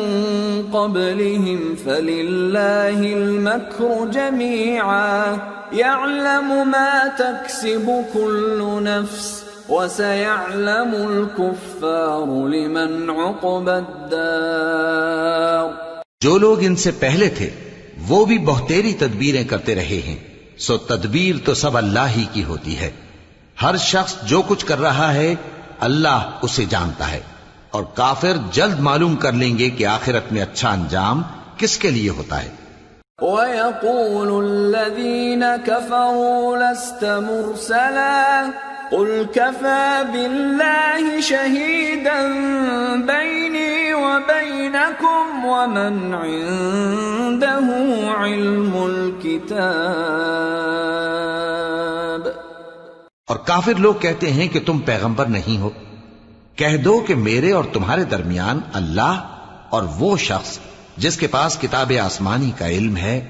قَبْلِهِمْ فَلِلَّهِ الْمَكْرُ جَمِيعًا يَعْلَمُ مَا تَكْسِبُ كُلُّ نَفْسٍ وَسَيَعْلَمُ الْكُفَّارُ لِمَنْ عُقْبَى الدَّارِ۔ جو لوگ ان سے پہلے تھے وہ بھی بہتیری تدبیریں کرتے رہے ہیں، سو تدبیر تو سب اللہ ہی کی ہوتی ہے۔ ہر شخص جو کچھ کر رہا ہے اللہ اسے جانتا ہے، اور کافر جلد معلوم کر لیں گے کہ آخرت میں اچھا انجام کس کے لیے ہوتا ہے۔ وَيَقُولُ الَّذِينَ كَفَرُوا لَسْتَ مُرْسَلًا قُلْ كَفَى بِاللَّهِ شَهِيدًا بَيْنِي وَبَيْنَكُمْ وَمَنْ عِندَهُ عِلْمُ الْكِتَابِ۔ اور کافر لوگ کہتے ہیں کہ تم پیغمبر نہیں ہو، کہہ دو کہ میرے اور تمہارے درمیان اللہ اور وہ شخص جس کے پاس کتاب آسمانی کا علم ہے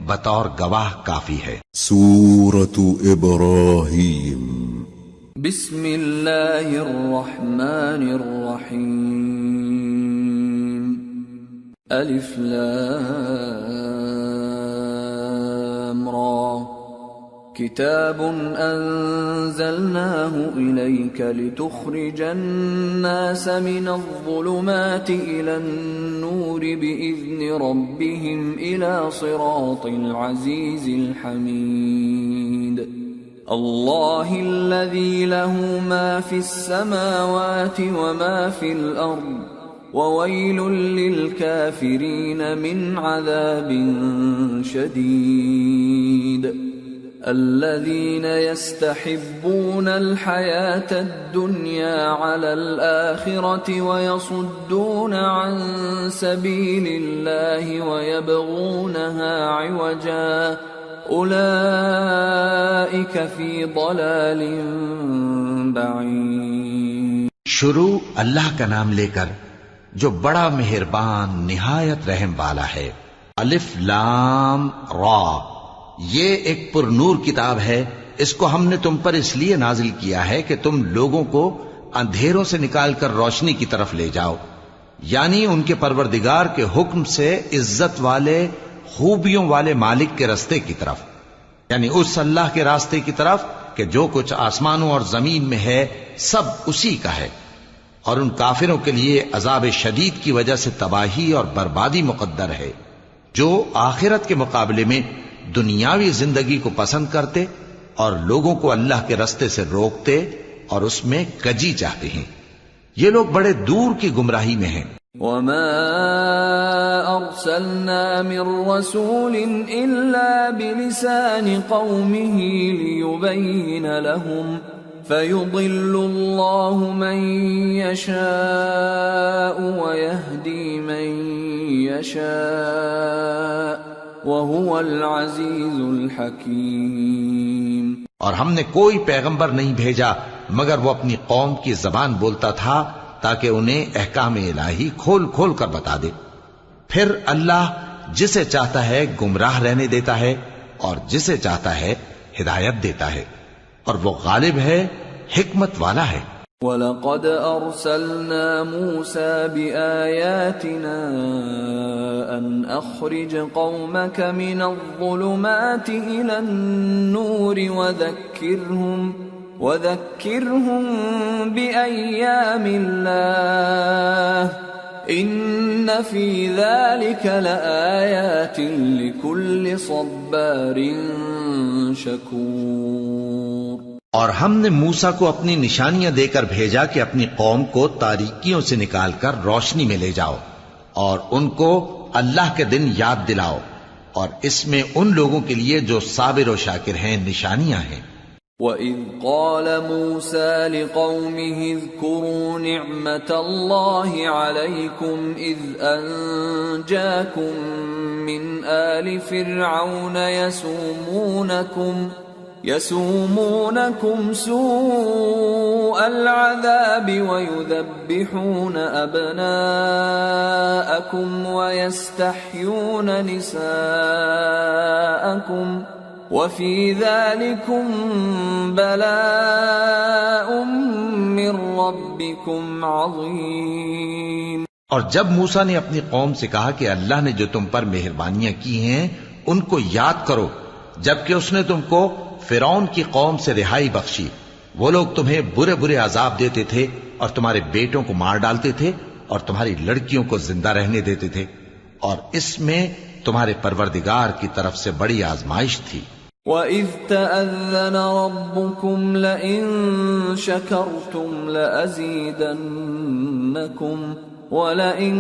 بطور گواہ کافی ہے۔ سورة ابراہیم۔ بسم اللہ الرحمن الرحیم۔ الف لام را کتاب انزلناه الیک لتخرج الناس من الظلمات الى النور باذن ربهم الى صراط العزیز الحمید۔ اللہ الذی له ما فی السماوات وما فی الارض وویل للکافرین من عذاب شدید۔ الذين يستحبون الحياة الدنيا على الآخرة ويصدون عن سبيل الله ويبغونها عوجا أولئك في ضلال بعيد۔ شروع اللہ کا نام لے کر جو بڑا مہربان نہایت رحم والا ہے۔ الف لام را، یہ ایک پر نور کتاب ہے، اس کو ہم نے تم پر اس لیے نازل کیا ہے کہ تم لوگوں کو اندھیروں سے نکال کر روشنی کی طرف لے جاؤ، یعنی ان کے پروردگار کے حکم سے عزت والے خوبیوں والے مالک کے راستے کی طرف، یعنی اس اللہ کے راستے کی طرف کہ جو کچھ آسمانوں اور زمین میں ہے سب اسی کا ہے، اور ان کافروں کے لیے عذاب شدید کی وجہ سے تباہی اور بربادی مقدر ہے، جو آخرت کے مقابلے میں دنیاوی زندگی کو پسند کرتے اور لوگوں کو اللہ کے راستے سے روکتے اور اس میں کجی چاہتے ہیں، یہ لوگ بڑے دور کی گمراہی میں ہیں۔ وما ارسلنا من رسول الا بلسان قومه ليبين لهم فيضل الله من يشاء ويهدي من يشاء وَهُوَ الْعَزِيزُ الْحَكِيمُ۔ اور ہم نے کوئی پیغمبر نہیں بھیجا مگر وہ اپنی قوم کی زبان بولتا تھا تاکہ انہیں احکام الہی کھول کھول کر بتا دے، پھر اللہ جسے چاہتا ہے گمراہ رہنے دیتا ہے اور جسے چاہتا ہے ہدایت دیتا ہے، اور وہ غالب ہے، حکمت والا ہے۔ وَلَقَدْ أَرْسَلْنَا مُوسَى بِآيَاتِنَا أَنْ أَخْرِجْ قَوْمَكَ مِنَ الظُّلُمَاتِ إِلَى النُّورِ وَذَكِّرْهُمْ بِأَيَّامِ اللَّهِ إِنَّ فِي ذَلِكَ لَآيَاتٍ لِكُلِّ صَبَّارٍ شَكُورٍ۔ اور ہم نے موسیٰ کو اپنی نشانیاں دے کر بھیجا کہ اپنی قوم کو تاریکیوں سے نکال کر روشنی میں لے جاؤ اور ان کو اللہ کے دن یاد دلاؤ، اور اس میں ان لوگوں کے لیے جو صابر و شاکر ہیں نشانیاں ہیں۔ وَإِذْ قَالَ مُوسَى لِقَوْمِهِ اذْكُرُوا نِعْمَةَ اللَّهِ عَلَيْكُمْ إِذْ أَنْجَاكُمْ مِنْ آلِ فِرْعَوْنَ يَسُومُونَكُمْ سُوءَ الْعَذَابِ وَيُذَبِّحُونَ أَبْنَاءَكُمْ وَيَسْتَحْيُونَ نِسَاءَكُمْ وَفِي ذَلِكُمْ بَلَاءٌ مِّن رَّبِّكُمْ عَظِيمٌ۔ اور جب موسیٰ نے اپنی قوم سے کہا کہ اللہ نے جو تم پر مہربانیاں کی ہیں ان کو یاد کرو، جبکہ اس نے تم کو فرعون کی قوم سے رہائی بخشی، وہ لوگ تمہیں برے برے عذاب دیتے تھے اور تمہارے بیٹوں کو مار ڈالتے تھے اور تمہاری لڑکیوں کو زندہ رہنے دیتے تھے، اور اس میں تمہارے پروردگار کی طرف سے بڑی آزمائش تھی۔ وَإِذْ تَأَذَّنَ رَبُّكُمْ لَئِن شَكَرْتُمْ لَأَزِيدَنَّكُمْ وَلَئِن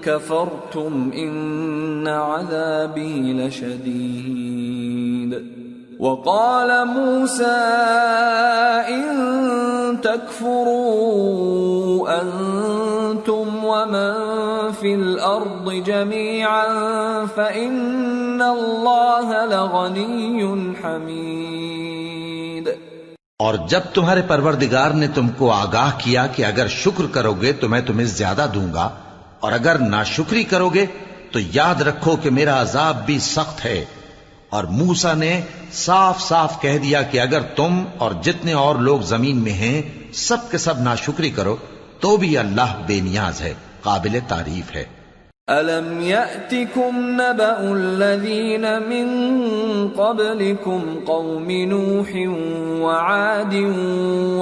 كَفَرْتُمْ إِنَّ عَذَابِي لَشَدِيدٌ۔ وَقَالَ مُوسَى إِن تَكْفُرُوا أَنتُمْ وَمَن فِي الْأَرْضِ جَمِيعًا فَإِنَّ اللَّهَ لَغَنِيٌّ حَمِيدٌ۔ اور جب تمہارے پروردگار نے تم کو آگاہ کیا کہ اگر شکر کرو گے تو میں تمہیں زیادہ دوں گا، اور اگر ناشکری کرو گے تو یاد رکھو کہ میرا عذاب بھی سخت ہے۔ اور موسیٰ نے صاف صاف کہہ دیا کہ اگر تم اور جتنے اور لوگ زمین میں ہیں سب کے سب ناشکری کرو تو بھی اللہ بے نیاز ہے، قابل تعریف ہے۔ أَلَمْ يَأْتِكُمْ نَبَأُ الَّذِينَ مِنْ قَبْلِكُمْ قَوْمِ نُوحٍ وَعَادٍ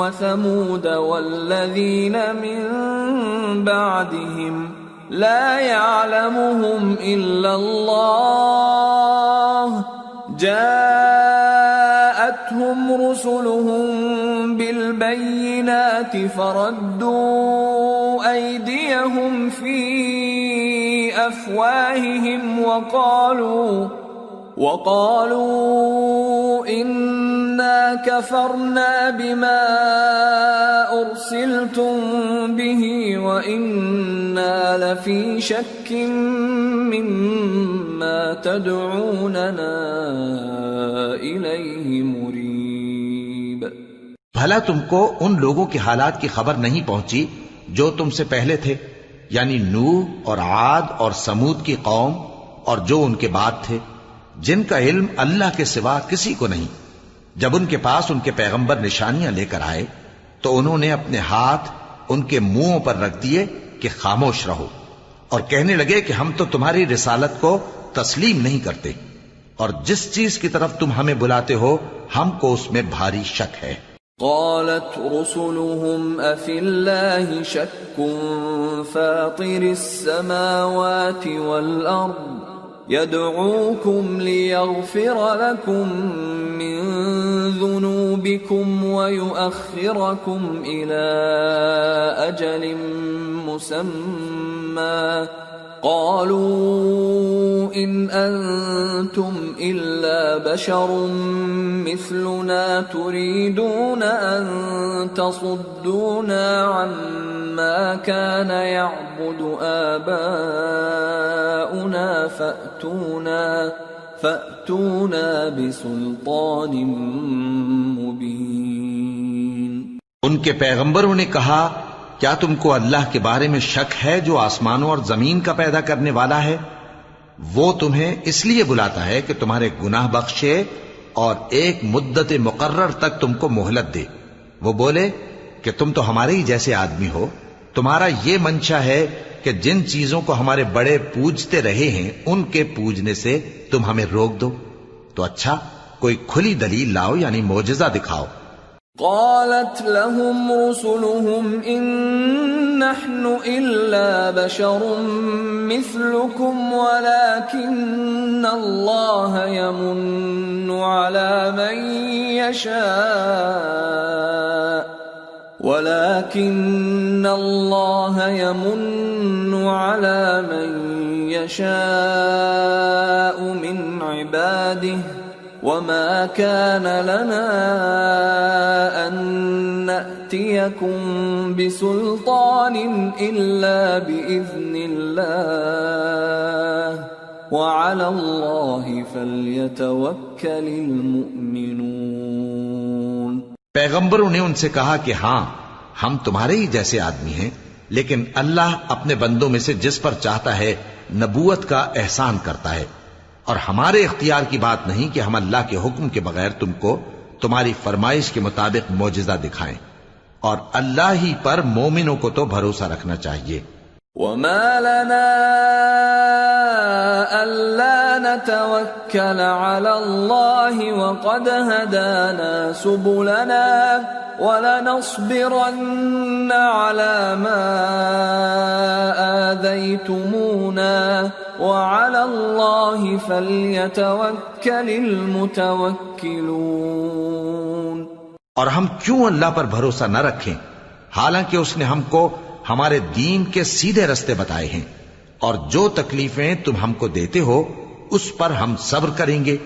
وَثَمُودَ وَالَّذِينَ مِنْ بَعْدِهِمْ لَا يَعْلَمُهُمْ إِلَّا اللَّهُ جَاءَتْهُمْ رُسُلُهُم بِالْبَيِّنَاتِ فَرَدُّوا أَيْدِيَهُمْ فِي أَفْوَاهِهِمْ وَقَالُوا إِنَّا كَفَرْنَا بِمَا أُرْسِلْتُمْ بِهِ وَإِنَّا لَفِي شَكٍّ مِّمَّا تَدْعُونَنَا إِلَيْهِ مُرِيبٍ۔ بھلا تم کو ان لوگوں کے حالات کی خبر نہیں پہنچی جو تم سے پہلے تھے، یعنی نوح اور عاد اور سمود کی قوم اور جو ان کے بعد تھے، جن کا علم اللہ کے سوا کسی کو نہیں۔ جب ان کے پاس ان کے پیغمبر نشانیاں لے کر آئے تو انہوں نے اپنے ہاتھ ان کے منہوں پر رکھ دیے کہ خاموش رہو، اور کہنے لگے کہ ہم تو تمہاری رسالت کو تسلیم نہیں کرتے، اور جس چیز کی طرف تم ہمیں بلاتے ہو ہم کو اس میں بھاری شک ہے۔ قالت رسلهم أفي الله شك فاطر السماوات والأرض يدعوكم ليغفر لكم من ذنوبكم ويؤخركم إلى أجل مسمى قالوا إن أنتم إلا بشر مثلنا تريدون أن تصدونا عما كان يعبد آباؤنا فأتونا بسلطان مبين۔ ان کے پیغمبروں نے کہا کیا تم کو اللہ کے بارے میں شک ہے جو آسمانوں اور زمین کا پیدا کرنے والا ہے؟ وہ تمہیں اس لیے بلاتا ہے کہ تمہارے گناہ بخشے اور ایک مدت مقرر تک تم کو مہلت دے۔ وہ بولے کہ تم تو ہمارے ہی جیسے آدمی ہو، تمہارا یہ منشا ہے کہ جن چیزوں کو ہمارے بڑے پوجتے رہے ہیں ان کے پوجنے سے تم ہمیں روک دو، تو اچھا کوئی کھلی دلیل لاؤ، یعنی معجزہ دکھاؤ۔ قالت لهم رسلهم إن نحن إلا بشر مثلكم ولكن الله يمن على من يشاء من عباده وما كان لنا أن نأتيكم بسلطان إلا بإذن الله وعلى الله فليتوكل المؤمنون۔ پیغمبروں نے ان سے کہا کہ ہاں ہم تمہارے ہی جیسے آدمی ہیں، لیکن اللہ اپنے بندوں میں سے جس پر چاہتا ہے نبوت کا احسان کرتا ہے، اور ہمارے اختیار کی بات نہیں کہ ہم اللہ کے حکم کے بغیر تم کو تمہاری فرمائش کے مطابق معجزہ دکھائیں، اور اللہ ہی پر مومنوں کو تو بھروسہ رکھنا چاہیے۔ وما لنا ألا نتوكل على الله وقد هدانا سبلنا ولنصبرن على ما آذيتمونا وعلى الله فليتوكل المتوكلون۔ اور ہم کیوں اللہ پر بھروسہ نہ رکھیں حالانکہ اس نے ہم کو ہمارے دین کے سیدھے رستے بتائے ہیں، اور جو تکلیفیں تم ہم کو دیتے ہو اس پر ہم صبر کریں گے،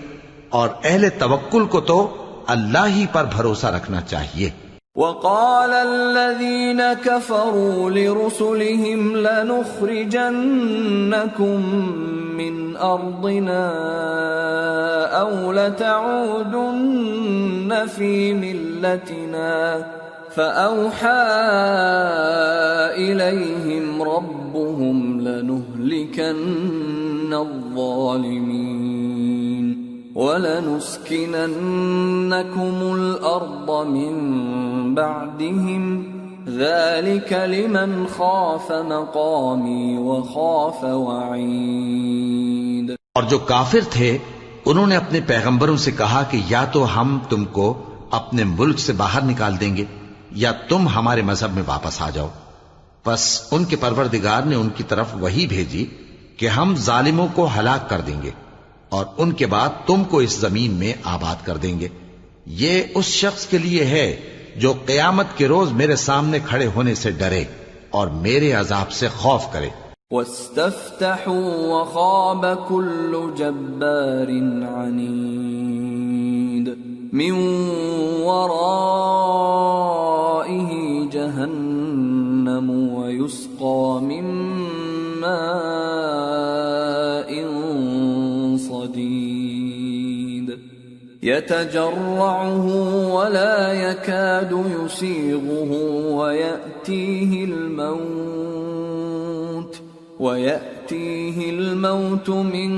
اور اہل توکل کو تو اللہ ہی پر بھروسہ رکھنا چاہیے۔ وقال الذين كفروا لرسلهم لنخرجنكم من أرضنا أو لتعودن في ملتنا فأوحى إليهم ربهم لنهلكن الظالمين وَلَنُسْكِنَنَّكُمُ الْأَرْضَ مِنْ بَعْدِهِمْ ذَلِكَ لِمَنْ خَافَ مَقَامِي وَخَافَ وَعِيدِ۔ اور جو کافر تھے انہوں نے اپنے پیغمبروں سے کہا کہ یا تو ہم تم کو اپنے ملک سے باہر نکال دیں گے یا تم ہمارے مذہب میں واپس آ جاؤ۔ بس ان کے پروردگار نے ان کی طرف وحی بھیجی کہ ہم ظالموں کو ہلاک کر دیں گے اور ان کے بعد تم کو اس زمین میں آباد کر دیں گے۔ یہ اس شخص کے لیے ہے جو قیامت کے روز میرے سامنے کھڑے ہونے سے ڈرے اور میرے عذاب سے خوف کرے۔ وَاسْتَفْتَحُوا وَخَابَ كُلُّ جَبَّارٍ عَنِيدٍ مِّن وَرَائِهِ جَهَنَّمُ وَيُسْقَى مِن مَّاءٍ صديد يتجرعه ولا يكاد يسيغه ويأتيه الموت من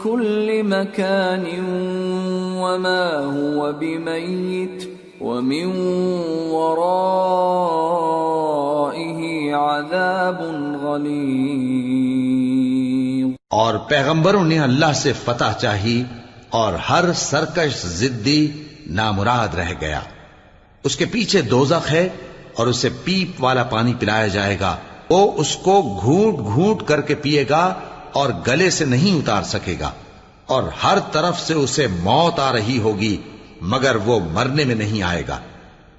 كل مكان وما هو بميت ومن ورائه عذاب غليظ۔ اور پیغمبروں نے اللہ سے فتح چاہی اور ہر سرکش ضدی نامراد رہ گیا۔ اس کے پیچھے دوزخ ہے اور اسے پیپ والا پانی پلایا جائے گا، وہ اس کو گھونٹ گھونٹ کر کے پیے گا اور گلے سے نہیں اتار سکے گا، اور ہر طرف سے اسے موت آ رہی ہوگی مگر وہ مرنے میں نہیں آئے گا،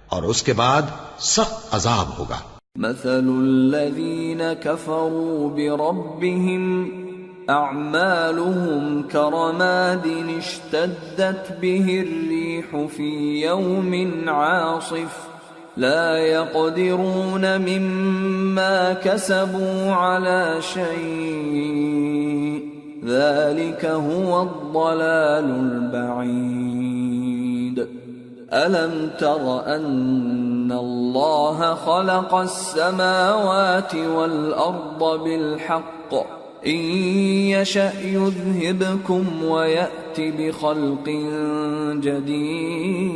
اور اس کے بعد سخت عذاب ہوگا۔ مثل الذين كفروا بربهم أعمالهم كرماد اشتدت به الريح في يوم عاصف لا يقدرون مما كسبوا على شيء ذلك هو الضلال البعيد۔ ألم تر أن الله خلق السماوات والأرض بالحق إن يشأ يذهبكم ويأت بخلق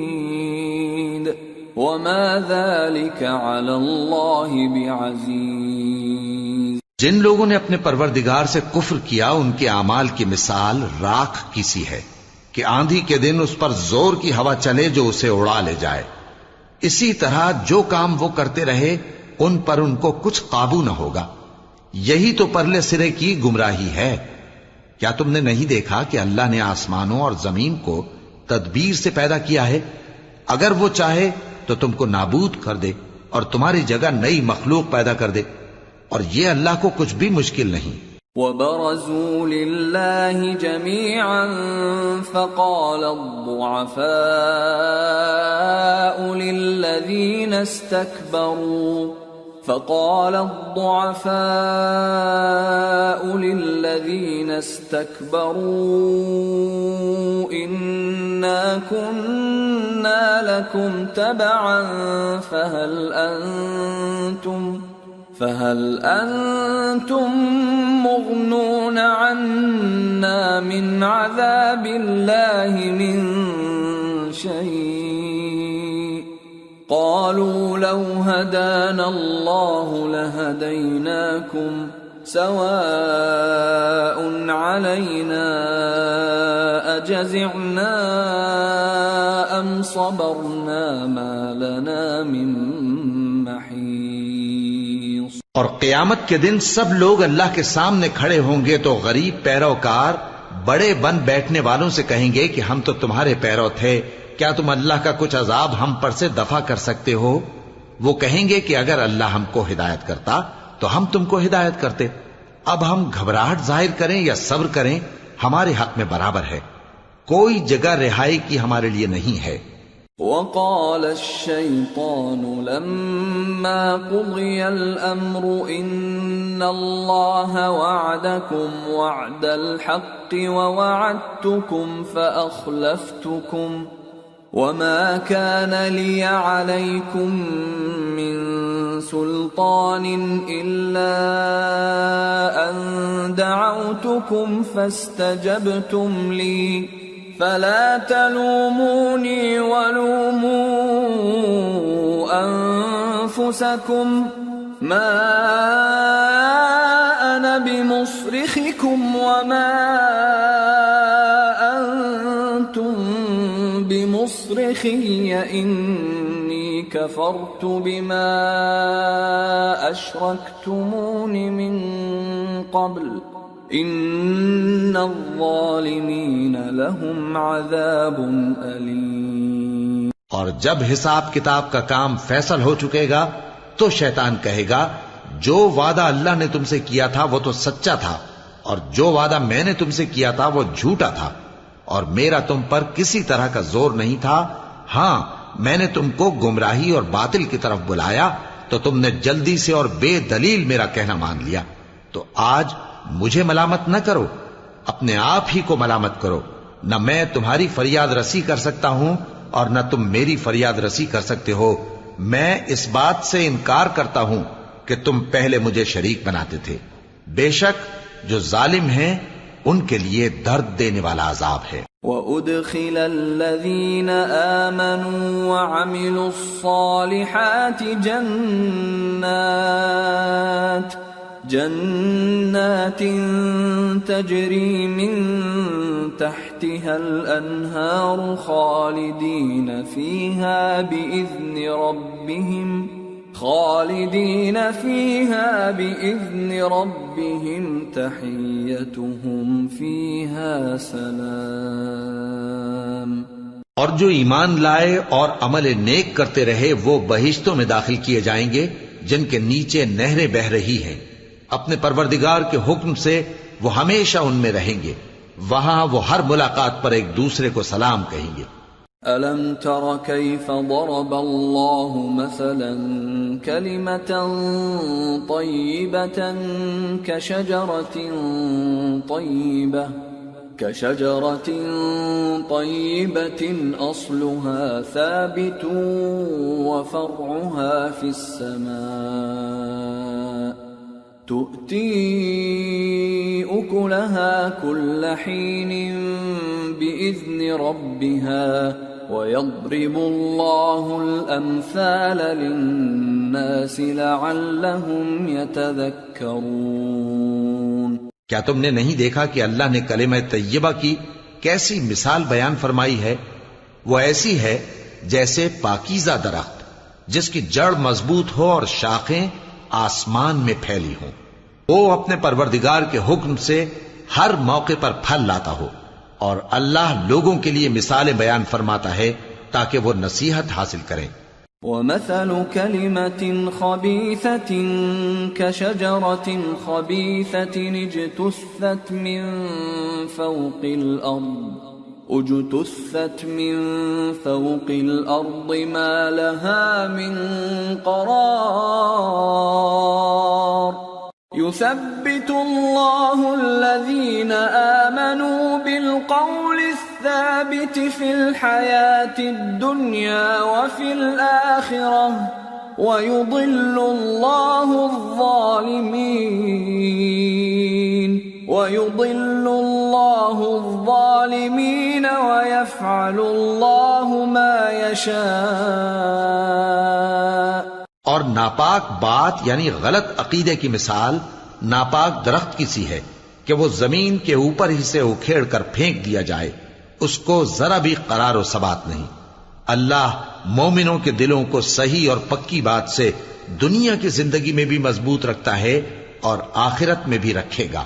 جديد وما ذلك على الله بعزيز۔ جن لوگوں نے اپنے پروردگار سے کفر کیا ان کے اعمال کی مثال راکھ کی سی ہے کہ آندھی کے دن اس پر زور کی ہوا چلے جو اسے اڑا لے جائے۔ اسی طرح جو کام وہ کرتے رہے ان پر ان کو کچھ قابو نہ ہوگا۔ یہی تو پرلے سرے کی گمراہی ہے۔ کیا تم نے نہیں دیکھا کہ اللہ نے آسمانوں اور زمین کو تدبیر سے پیدا کیا ہے؟ اگر وہ چاہے تو تم کو نابود کر دے اور تمہاری جگہ نئی مخلوق پیدا کر دے، اور یہ اللہ کو کچھ بھی مشکل نہیں۔ وبرزوا لله جميعا فقال الضعفاء للذين استكبروا إنا كنا لكم تبعا فهل أنتم مغنون عنا من عذاب الله من شيء قالوا لو هدانا الله لهديناكم سواء علينا أجزعنا أم صبرنا ما لنا من محيص۔ اور قیامت کے دن سب لوگ اللہ کے سامنے کھڑے ہوں گے تو غریب پیروکار بڑے بن بیٹھنے والوں سے کہیں گے کہ ہم تو تمہارے پیرو تھے، کیا تم اللہ کا کچھ عذاب ہم پر سے دفع کر سکتے ہو؟ وہ کہیں گے کہ اگر اللہ ہم کو ہدایت کرتا تو ہم تم کو ہدایت کرتے۔ اب ہم گھبراہٹ ظاہر کریں یا صبر کریں ہمارے حق میں برابر ہے، کوئی جگہ رہائی کی ہمارے لیے نہیں ہے۔ وقال الشيطان لما قضي الأمر إن الله وعدكم وعد الحق ووعدتكم فأخلفتكم وما كان لي عليكم من سلطان إلا أن دعوتكم فاستجبتم لي فلا تلوموني ولوموا أنفسكم ما أنا بمصرخكم وما أنتم بمصرخي إني كفرت بما أشركتمون من قبل ان الظالمین لهم عذاب علیم۔ اور جب حساب کتاب کا کام فیصل ہو چکے گا تو شیطان کہے گا جو وعدہ اللہ نے تم سے کیا تھا وہ تو سچا تھا اور جو وعدہ میں نے تم سے کیا تھا وہ جھوٹا تھا، اور میرا تم پر کسی طرح کا زور نہیں تھا۔ ہاں میں نے تم کو گمراہی اور باطل کی طرف بلایا تو تم نے جلدی سے اور بے دلیل میرا کہنا مان لیا، تو آج مجھے ملامت نہ کرو، اپنے آپ ہی کو ملامت کرو۔ نہ میں تمہاری فریاد رسی کر سکتا ہوں اور نہ تم میری فریاد رسی کر سکتے ہو۔ میں اس بات سے انکار کرتا ہوں کہ تم پہلے مجھے شریک بناتے تھے۔ بے شک جو ظالم ہیں ان کے لیے درد دینے والا عذاب ہے۔ وَأُدْخِلَ الَّذِينَ آمَنُوا وَعَمِلُوا الصَّالِحَاتِ جنات تجری من تحتها الانہار خالدین فیہا بإذن ربهم تحیتهم فیہا سلام۔ اور جو ایمان لائے اور عمل نیک کرتے رہے وہ بہشتوں میں داخل کیے جائیں گے جن کے نیچے نہریں بہہ رہی ہیں، اپنے پروردگار کے حکم سے وہ ہمیشہ ان میں رہیں گے، وہاں وہ ہر ملاقات پر ایک دوسرے کو سلام کہیں گے۔ أَلَمْ تَرَ كَيْفَ ضَرَبَ اللَّهُ مَثَلًا كَلِمَةً طَيِّبَةً كَشَجَرَةٍ طَيِّبَةٍ أَصْلُهَا ثَابِتٌ وَفَرْعُهَا فِي السَّمَاءِ تُؤْتِي أُكُلَهَا كُلَّ حِينٍ بِإِذْنِ رَبِّهَا وَيَضْرِبُ اللَّهُ الْأَمْثَالَ لِلنَّاسِ لَعَلَّهُمْ يَتَذَكَّرُونَ۔ کیا تم نے نہیں دیکھا کہ اللہ نے کلمہ طیبہ کی کیسی مثال بیان فرمائی ہے؟ وہ ایسی ہے جیسے پاکیزہ درخت جس کی جڑ مضبوط ہو اور شاخیں آسمان میں پھیلی ہوں، وہ اپنے پروردگار کے حکم سے ہر موقع پر پھل لاتا ہو، اور اللہ لوگوں کے لیے مثالیں بیان فرماتا ہے تاکہ وہ نصیحت حاصل کریں۔ ومثل كلمة خبيثة كشجرة خبيثة اجتثت من فوق الأرض ما لها من قرار يثبت الله الذين آمنوا بالقول الثابت في الحياة الدنيا وفي الآخرة ويضل الله الظالمين ويفعل الله ما يشاء. اور ناپاک بات یعنی غلط عقیدے کی مثال ناپاک درخت کی سی ہے کہ وہ زمین کے اوپر ہی سے اکھیڑ کر پھینک دیا جائے، اس کو ذرا بھی قرار و ثبات نہیں. اللہ مومنوں کے دلوں کو صحیح اور پکی بات سے دنیا کی زندگی میں بھی مضبوط رکھتا ہے اور آخرت میں بھی رکھے گا.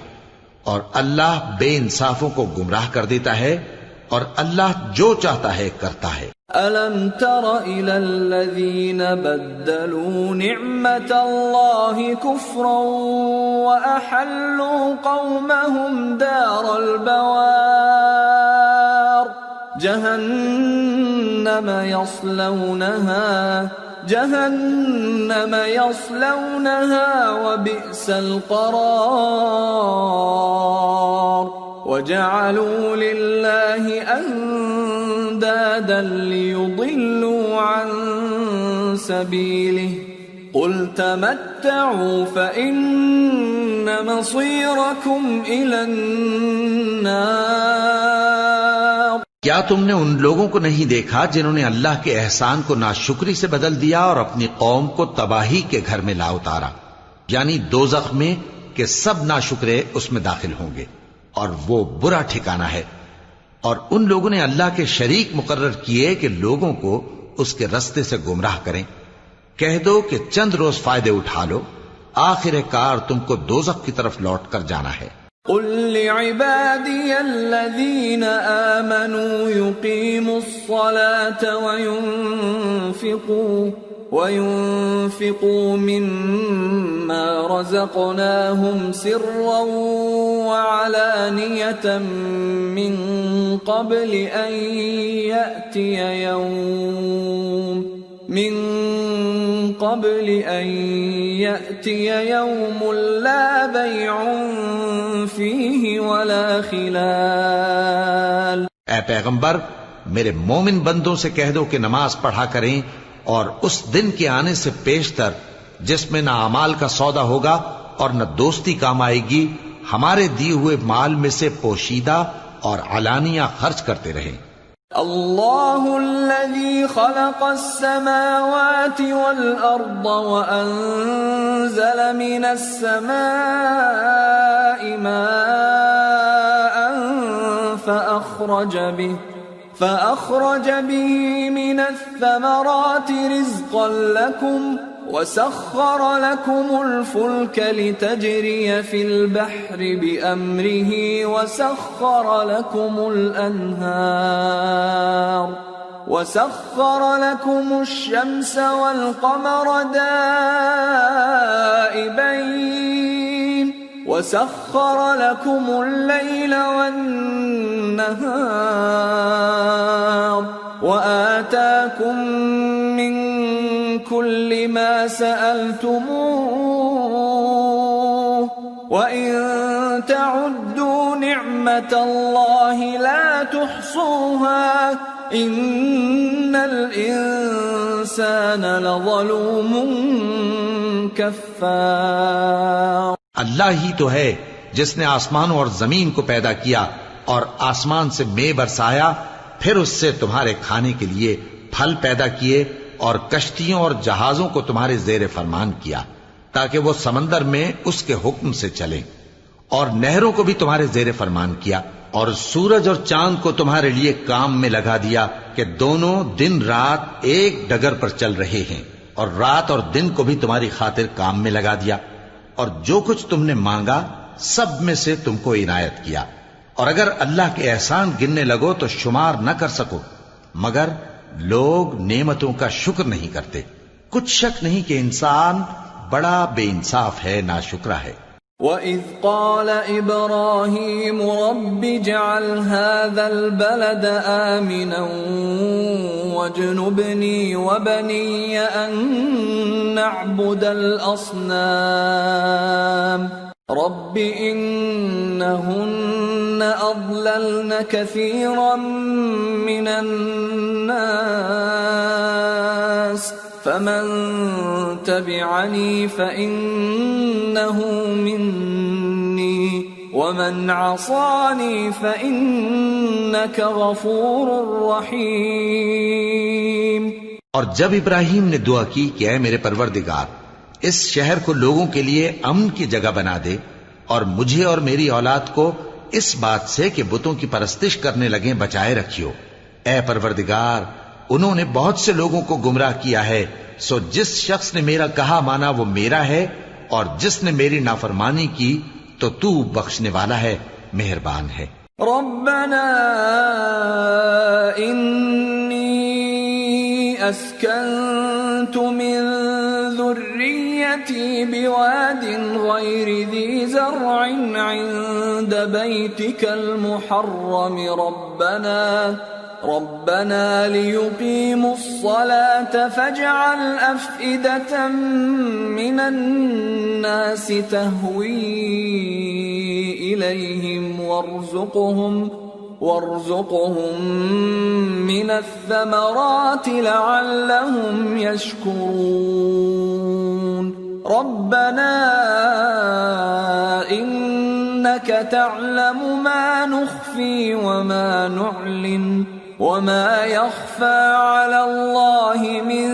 اور اللہ بے انصافوں کو گمراہ کر دیتا ہے اور اللہ جو چاہتا ہے کرتا ہے. أَلَمْ تَرَ إِلَى الَّذِينَ بَدَّلُوا نِعْمَةَ اللَّهِ كُفْرًا وَأَحَلُّوا قَوْمَهُمْ دَارَ الْبَوَارِ جهنم يصلونها وبئس القرار وجعلوا لله أندادا ليضلوا عن سبيله قل تمتعوا فإن مصيركم إلى النار. کیا تم نے ان لوگوں کو نہیں دیکھا جنہوں نے اللہ کے احسان کو ناشکری سے بدل دیا اور اپنی قوم کو تباہی کے گھر میں لا اتارا، یعنی دوزخ میں کہ سب ناشکرے اس میں داخل ہوں گے اور وہ برا ٹھکانہ ہے. اور ان لوگوں نے اللہ کے شریک مقرر کیے کہ لوگوں کو اس کے رستے سے گمراہ کریں. کہہ دو کہ چند روز فائدے اٹھا لو، آخر کار تم کو دوزخ کی طرف لوٹ کر جانا ہے. قل لعبادي الذين آمنوا يقيموا الصلاة وينفقوا مما رزقناهم سرا وعلانية من قبل أن يأتي يوم لا بيع فيه ولا خلال. اے پیغمبر، میرے مومن بندوں سے کہہ دو کہ نماز پڑھا کریں اور اس دن کے آنے سے پیشتر جس میں نہ اعمال کا سودا ہوگا اور نہ دوستی کام آئے گی، ہمارے دیے ہوئے مال میں سے پوشیدہ اور علانیہ خرچ کرتے رہیں. اللہ الذي خلق السماوات والأرض وأنزل من السماء ماء فأخرج به من الثمرات رزقا لكم وسخر لكم الفلك لتجري في البحر بأمره وسخر لكم الشمس والقمر دائبين وسخر لكم الليل والنهار وآتاكم من كل ما سألتموه وإن تعدوا نعمة الله لا تحصوها إن الإنسان لظلوم كفار. اللہ ہی تو ہے جس نے آسمانوں اور زمین کو پیدا کیا اور آسمان سے مے برسایا، پھر اس سے تمہارے کھانے کے لیے پھل پیدا کیے اور کشتیوں اور جہازوں کو تمہارے زیر فرمان کیا تاکہ وہ سمندر میں اس کے حکم سے چلیں، اور نہروں کو بھی تمہارے زیر فرمان کیا، اور سورج اور چاند کو تمہارے لیے کام میں لگا دیا کہ دونوں دن رات ایک ڈگر پر چل رہے ہیں، اور رات اور دن کو بھی تمہاری خاطر کام میں لگا دیا، اور جو کچھ تم نے مانگا سب میں سے تم کو عنایت کیا. اور اگر اللہ کے احسان گننے لگو تو شمار نہ کر سکو، مگر لوگ نعمتوں کا شکر نہیں کرتے. کچھ شک نہیں کہ انسان بڑا بے انصاف ہے، ناشکرا ہے. وَإِذْ قَالَ إِبْرَاهِيمُ رَبِّ اجْعَلْ هَذَا الْبَلَدَ آمِنًا وَاجْنُبْنِي وَبَنِيَّ أَن نَّعْبُدَ الْأَصْنَامَ رَبِّ إِنَّهُنَّ أَضْلَلْنَ كَثِيرًا مِّنَ النَّاسِ فَمَن تَبِعَنِي فَإِنَّهُ مِنِّي وَمَنْ عَصَانِي فَإِنَّكَ غَفُورٌ رَّحِيمٌ. اور جب ابراہیم نے دعا کی کہ اے میرے پروردگار، اس شہر کو لوگوں کے لیے امن کی جگہ بنا دے اور مجھے اور میری اولاد کو اس بات سے کہ بتوں کی پرستش کرنے لگیں بچائے رکھیو. اے پروردگار، انہوں نے بہت سے لوگوں کو گمراہ کیا ہے، سو جس شخص نے میرا کہا مانا وہ میرا ہے، اور جس نے میری نافرمانی کی تو تو بخشنے والا ہے، مہربان ہے. ربنا انی اسکنت من ذریتی بواد غیر ذی زرع عند بیتک المحرم ربنا ليقيموا الصلاة فاجعل أفئدة من الناس تهوي إليهم وارزقهم من الثمرات لعلهم يشكرون. ربنا إنك تعلم ما نخفي وما نعلن وما يخفى على الله من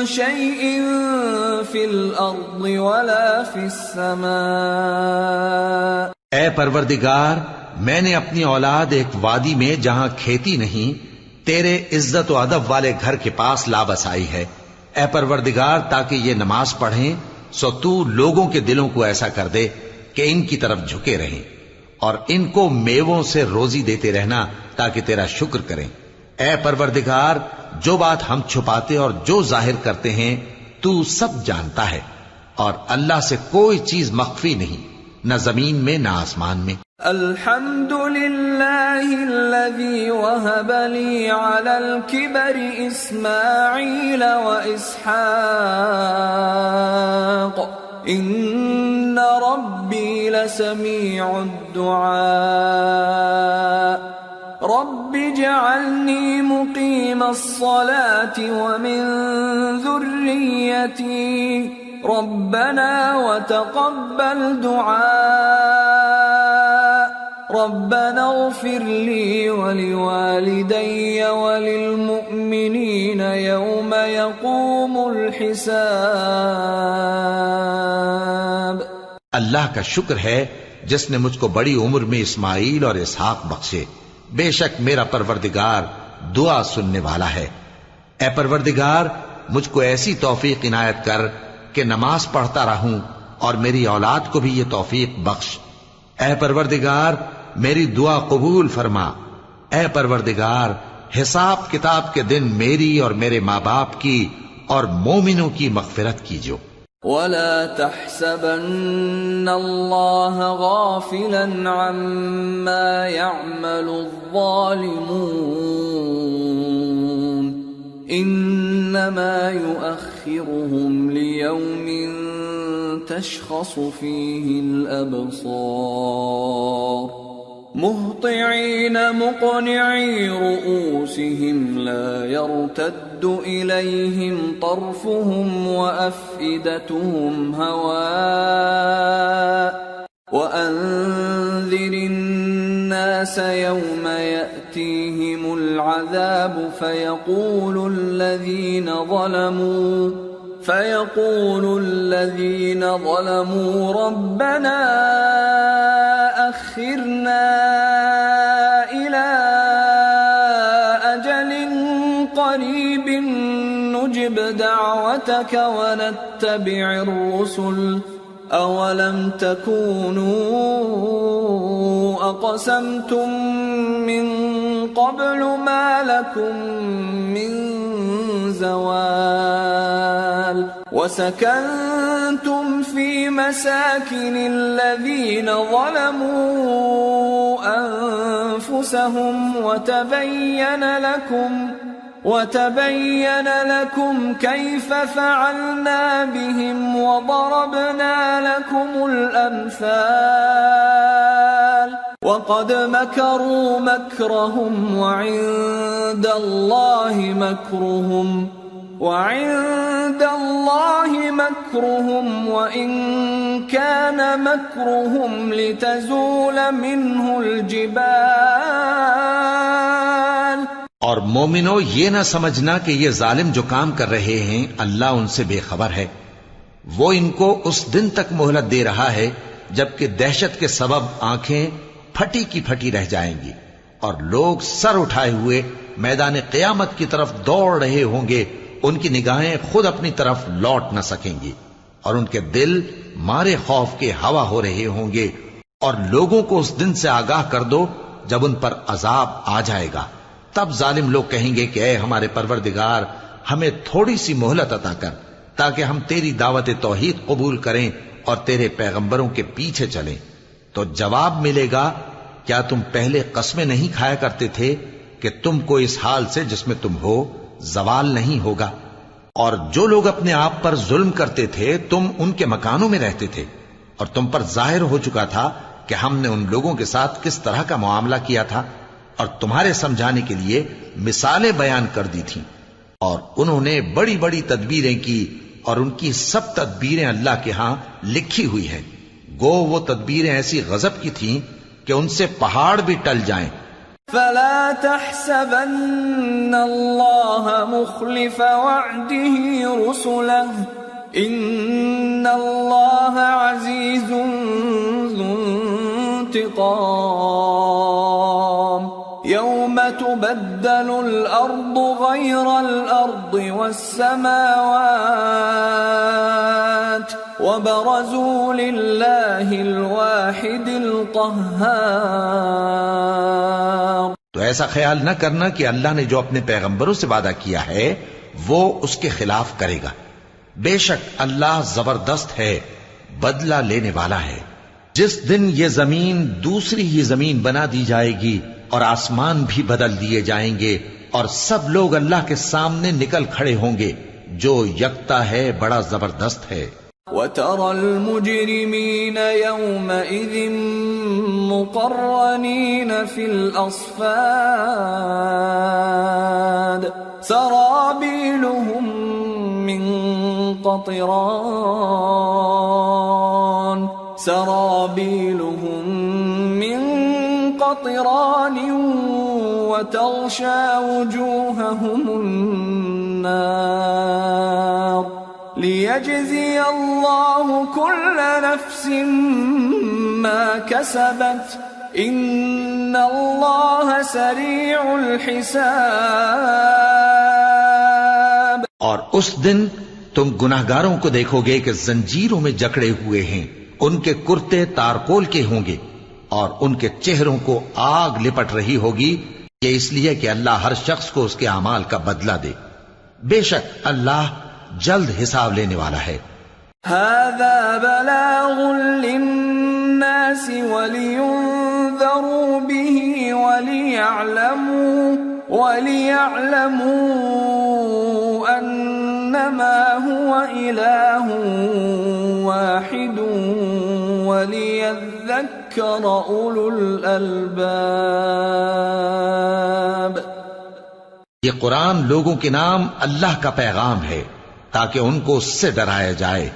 شيء في الأرض ولا في السماء. اے پروردگار، میں نے اپنی اولاد ایک وادی میں جہاں کھیتی نہیں تیرے عزت و ادب والے گھر کے پاس لا بسائی ہے. اے پروردگار، تاکہ یہ نماز پڑھیں سو تو لوگوں کے دلوں کو ایسا کر دے کہ ان کی طرف جھکے رہیں، اور ان کو میووں سے روزی دیتے رہنا تاکہ تیرا شکر کریں. اے پروردگار، جو بات ہم چھپاتے اور جو ظاہر کرتے ہیں تو سب جانتا ہے، اور اللہ سے کوئی چیز مخفی نہیں، نہ زمین میں نہ آسمان میں. الحمد للہ الذی وہب لی علی الکبر اسماعیل و اسحاق ان ربی لسمیع الدعاء. رب اجعلنی مقیم الصلاة ومن ذریتی ربنا وتقبل دعاء. ربنا اغفر لي ولوالدي وللمؤمنين يوم يقوم الحساب. اللہ کا شکر ہے جس نے مجھ کو بڑی عمر میں اسماعیل اور اسحاق بخشے. بے شک میرا پروردگار دعا سننے والا ہے. اے پروردگار، مجھ کو ایسی توفیق عنایت کر کہ نماز پڑھتا رہوں، اور میری اولاد کو بھی یہ توفیق بخش. اے پروردگار، میری دعا قبول فرما. اے پروردگار، حساب کتاب کے دن میری اور میرے ماں باپ کی اور مومنوں کی مغفرت کیجو. ولا تحسبن الله غافلا عما يعمل الظالمون انما يؤخرهم ليوم تشخص فيه الابصار مهطعين مقنعي رؤوسهم لا يرتد إليهم طرفهم وأفئدتهم هواء وأنذر الناس يوم يأتيهم العذاب فيقول الذين ظلموا ربنا أخرنا إلى أجل قريب نجب دعوتك ونتبع الرسل أولم تكونوا أقسمتم من قبل ما لكم من زوال وسكنتم في مساكن الذين ظلموا أنفسهم وتبين لكم كيف فعلنا بهم وضربنا لكم الأمثال وقد مكروا مكرهم وعند الله مكرهم وإن كان مكرهم لتزول منه الجبال. اور مومنو، یہ نہ سمجھنا کہ یہ ظالم جو کام کر رہے ہیں اللہ ان سے بے خبر ہے. وہ ان کو اس دن تک مہلت دے رہا ہے جبکہ دہشت کے سبب آنکھیں پھٹی کی پھٹی رہ جائیں گی اور لوگ سر اٹھائے ہوئے میدان قیامت کی طرف دوڑ رہے ہوں گے. ان کی نگاہیں خود اپنی طرف لوٹ نہ سکیں گی اور ان کے دل مارے خوف کے ہوا ہو رہے ہوں گے. اور لوگوں کو اس دن سے آگاہ کر دو جب ان پر عذاب آ جائے گا. تب ظالم لوگ کہیں گے کہ اے ہمارے پروردگار، ہمیں تھوڑی سی مہلت عطا کر تاکہ ہم تیری دعوت توحید قبول کریں اور تیرے پیغمبروں کے پیچھے چلیں. تو جواب ملے گا، کیا تم پہلے قسمیں نہیں کھایا کرتے تھے کہ تم کو اس حال سے جس میں تم ہو زوال نہیں ہوگا؟ اور جو لوگ اپنے آپ پر ظلم کرتے تھے تم ان کے مکانوں میں رہتے تھے اور تم پر ظاہر ہو چکا تھا کہ ہم نے ان لوگوں کے ساتھ کس طرح کا معاملہ کیا تھا اور تمہارے سمجھانے کے لیے مثالیں بیان کر دی تھیں. اور انہوں نے بڑی بڑی تدبیریں کی اور ان کی سب تدبیریں اللہ کے ہاں لکھی ہوئی ہیں. گو وہ تدبیریں ایسی غضب کی تھیں کہ ان سے پہاڑ بھی ٹل جائیں. فلا تحسبن الله مخلف وعده رسله ان الله عزيز ذو انتقام يوم تبدل الأرض غير الأرض والسماوات وبرزوا لله الواحد القهار. تو ایسا خیال نہ کرنا کہ اللہ نے جو اپنے پیغمبروں سے وعدہ کیا ہے وہ اس کے خلاف کرے گا. بے شک اللہ زبردست ہے، بدلہ لینے والا ہے. جس دن یہ زمین دوسری ہی زمین بنا دی جائے گی اور آسمان بھی بدل دیے جائیں گے اور سب لوگ اللہ کے سامنے نکل کھڑے ہوں گے جو یکتا ہے، بڑا زبردست ہے. وَتَرَى الْمُجْرِمِينَ يَوْمَئِذٍ مُقَرَّنِينَ فِي الْأَصْفَادِ سَرَابِيلُهُم مِّن قَطِرَانٍ وَتَغْشَى وُجُوهَهُمُ النَّارُ لِيَجْزِيَ اللَّهُ كُلَّ نَفْسٍ مَا كَسَبَتْ إِنَّ اللَّهَ سَرِيعُ الْحِسَابِ. اور اس دن تم گناہگاروں کو دیکھو گے کہ زنجیروں میں جکڑے ہوئے ہیں، ان کے کرتے تارکول کے ہوں گے اور ان کے چہروں کو آگ لپٹ رہی ہوگی. یہ اس لیے کہ اللہ ہر شخص کو اس کے اعمال کا بدلہ دے. بے شک اللہ جلد حساب لینے والا ہے. هذا بلاغ للناس ولينذروا به وليعلموا أنما هو إله واحد وليذكر أولو الألباب. یہ قرآن لوگوں کے نام اللہ کا پیغام ہے تاکہ ان کو اس سے ڈرایا جائے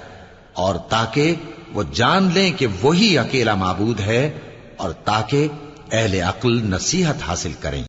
اور تاکہ وہ جان لیں کہ وہی اکیلا معبود ہے اور تاکہ اہل عقل نصیحت حاصل کریں.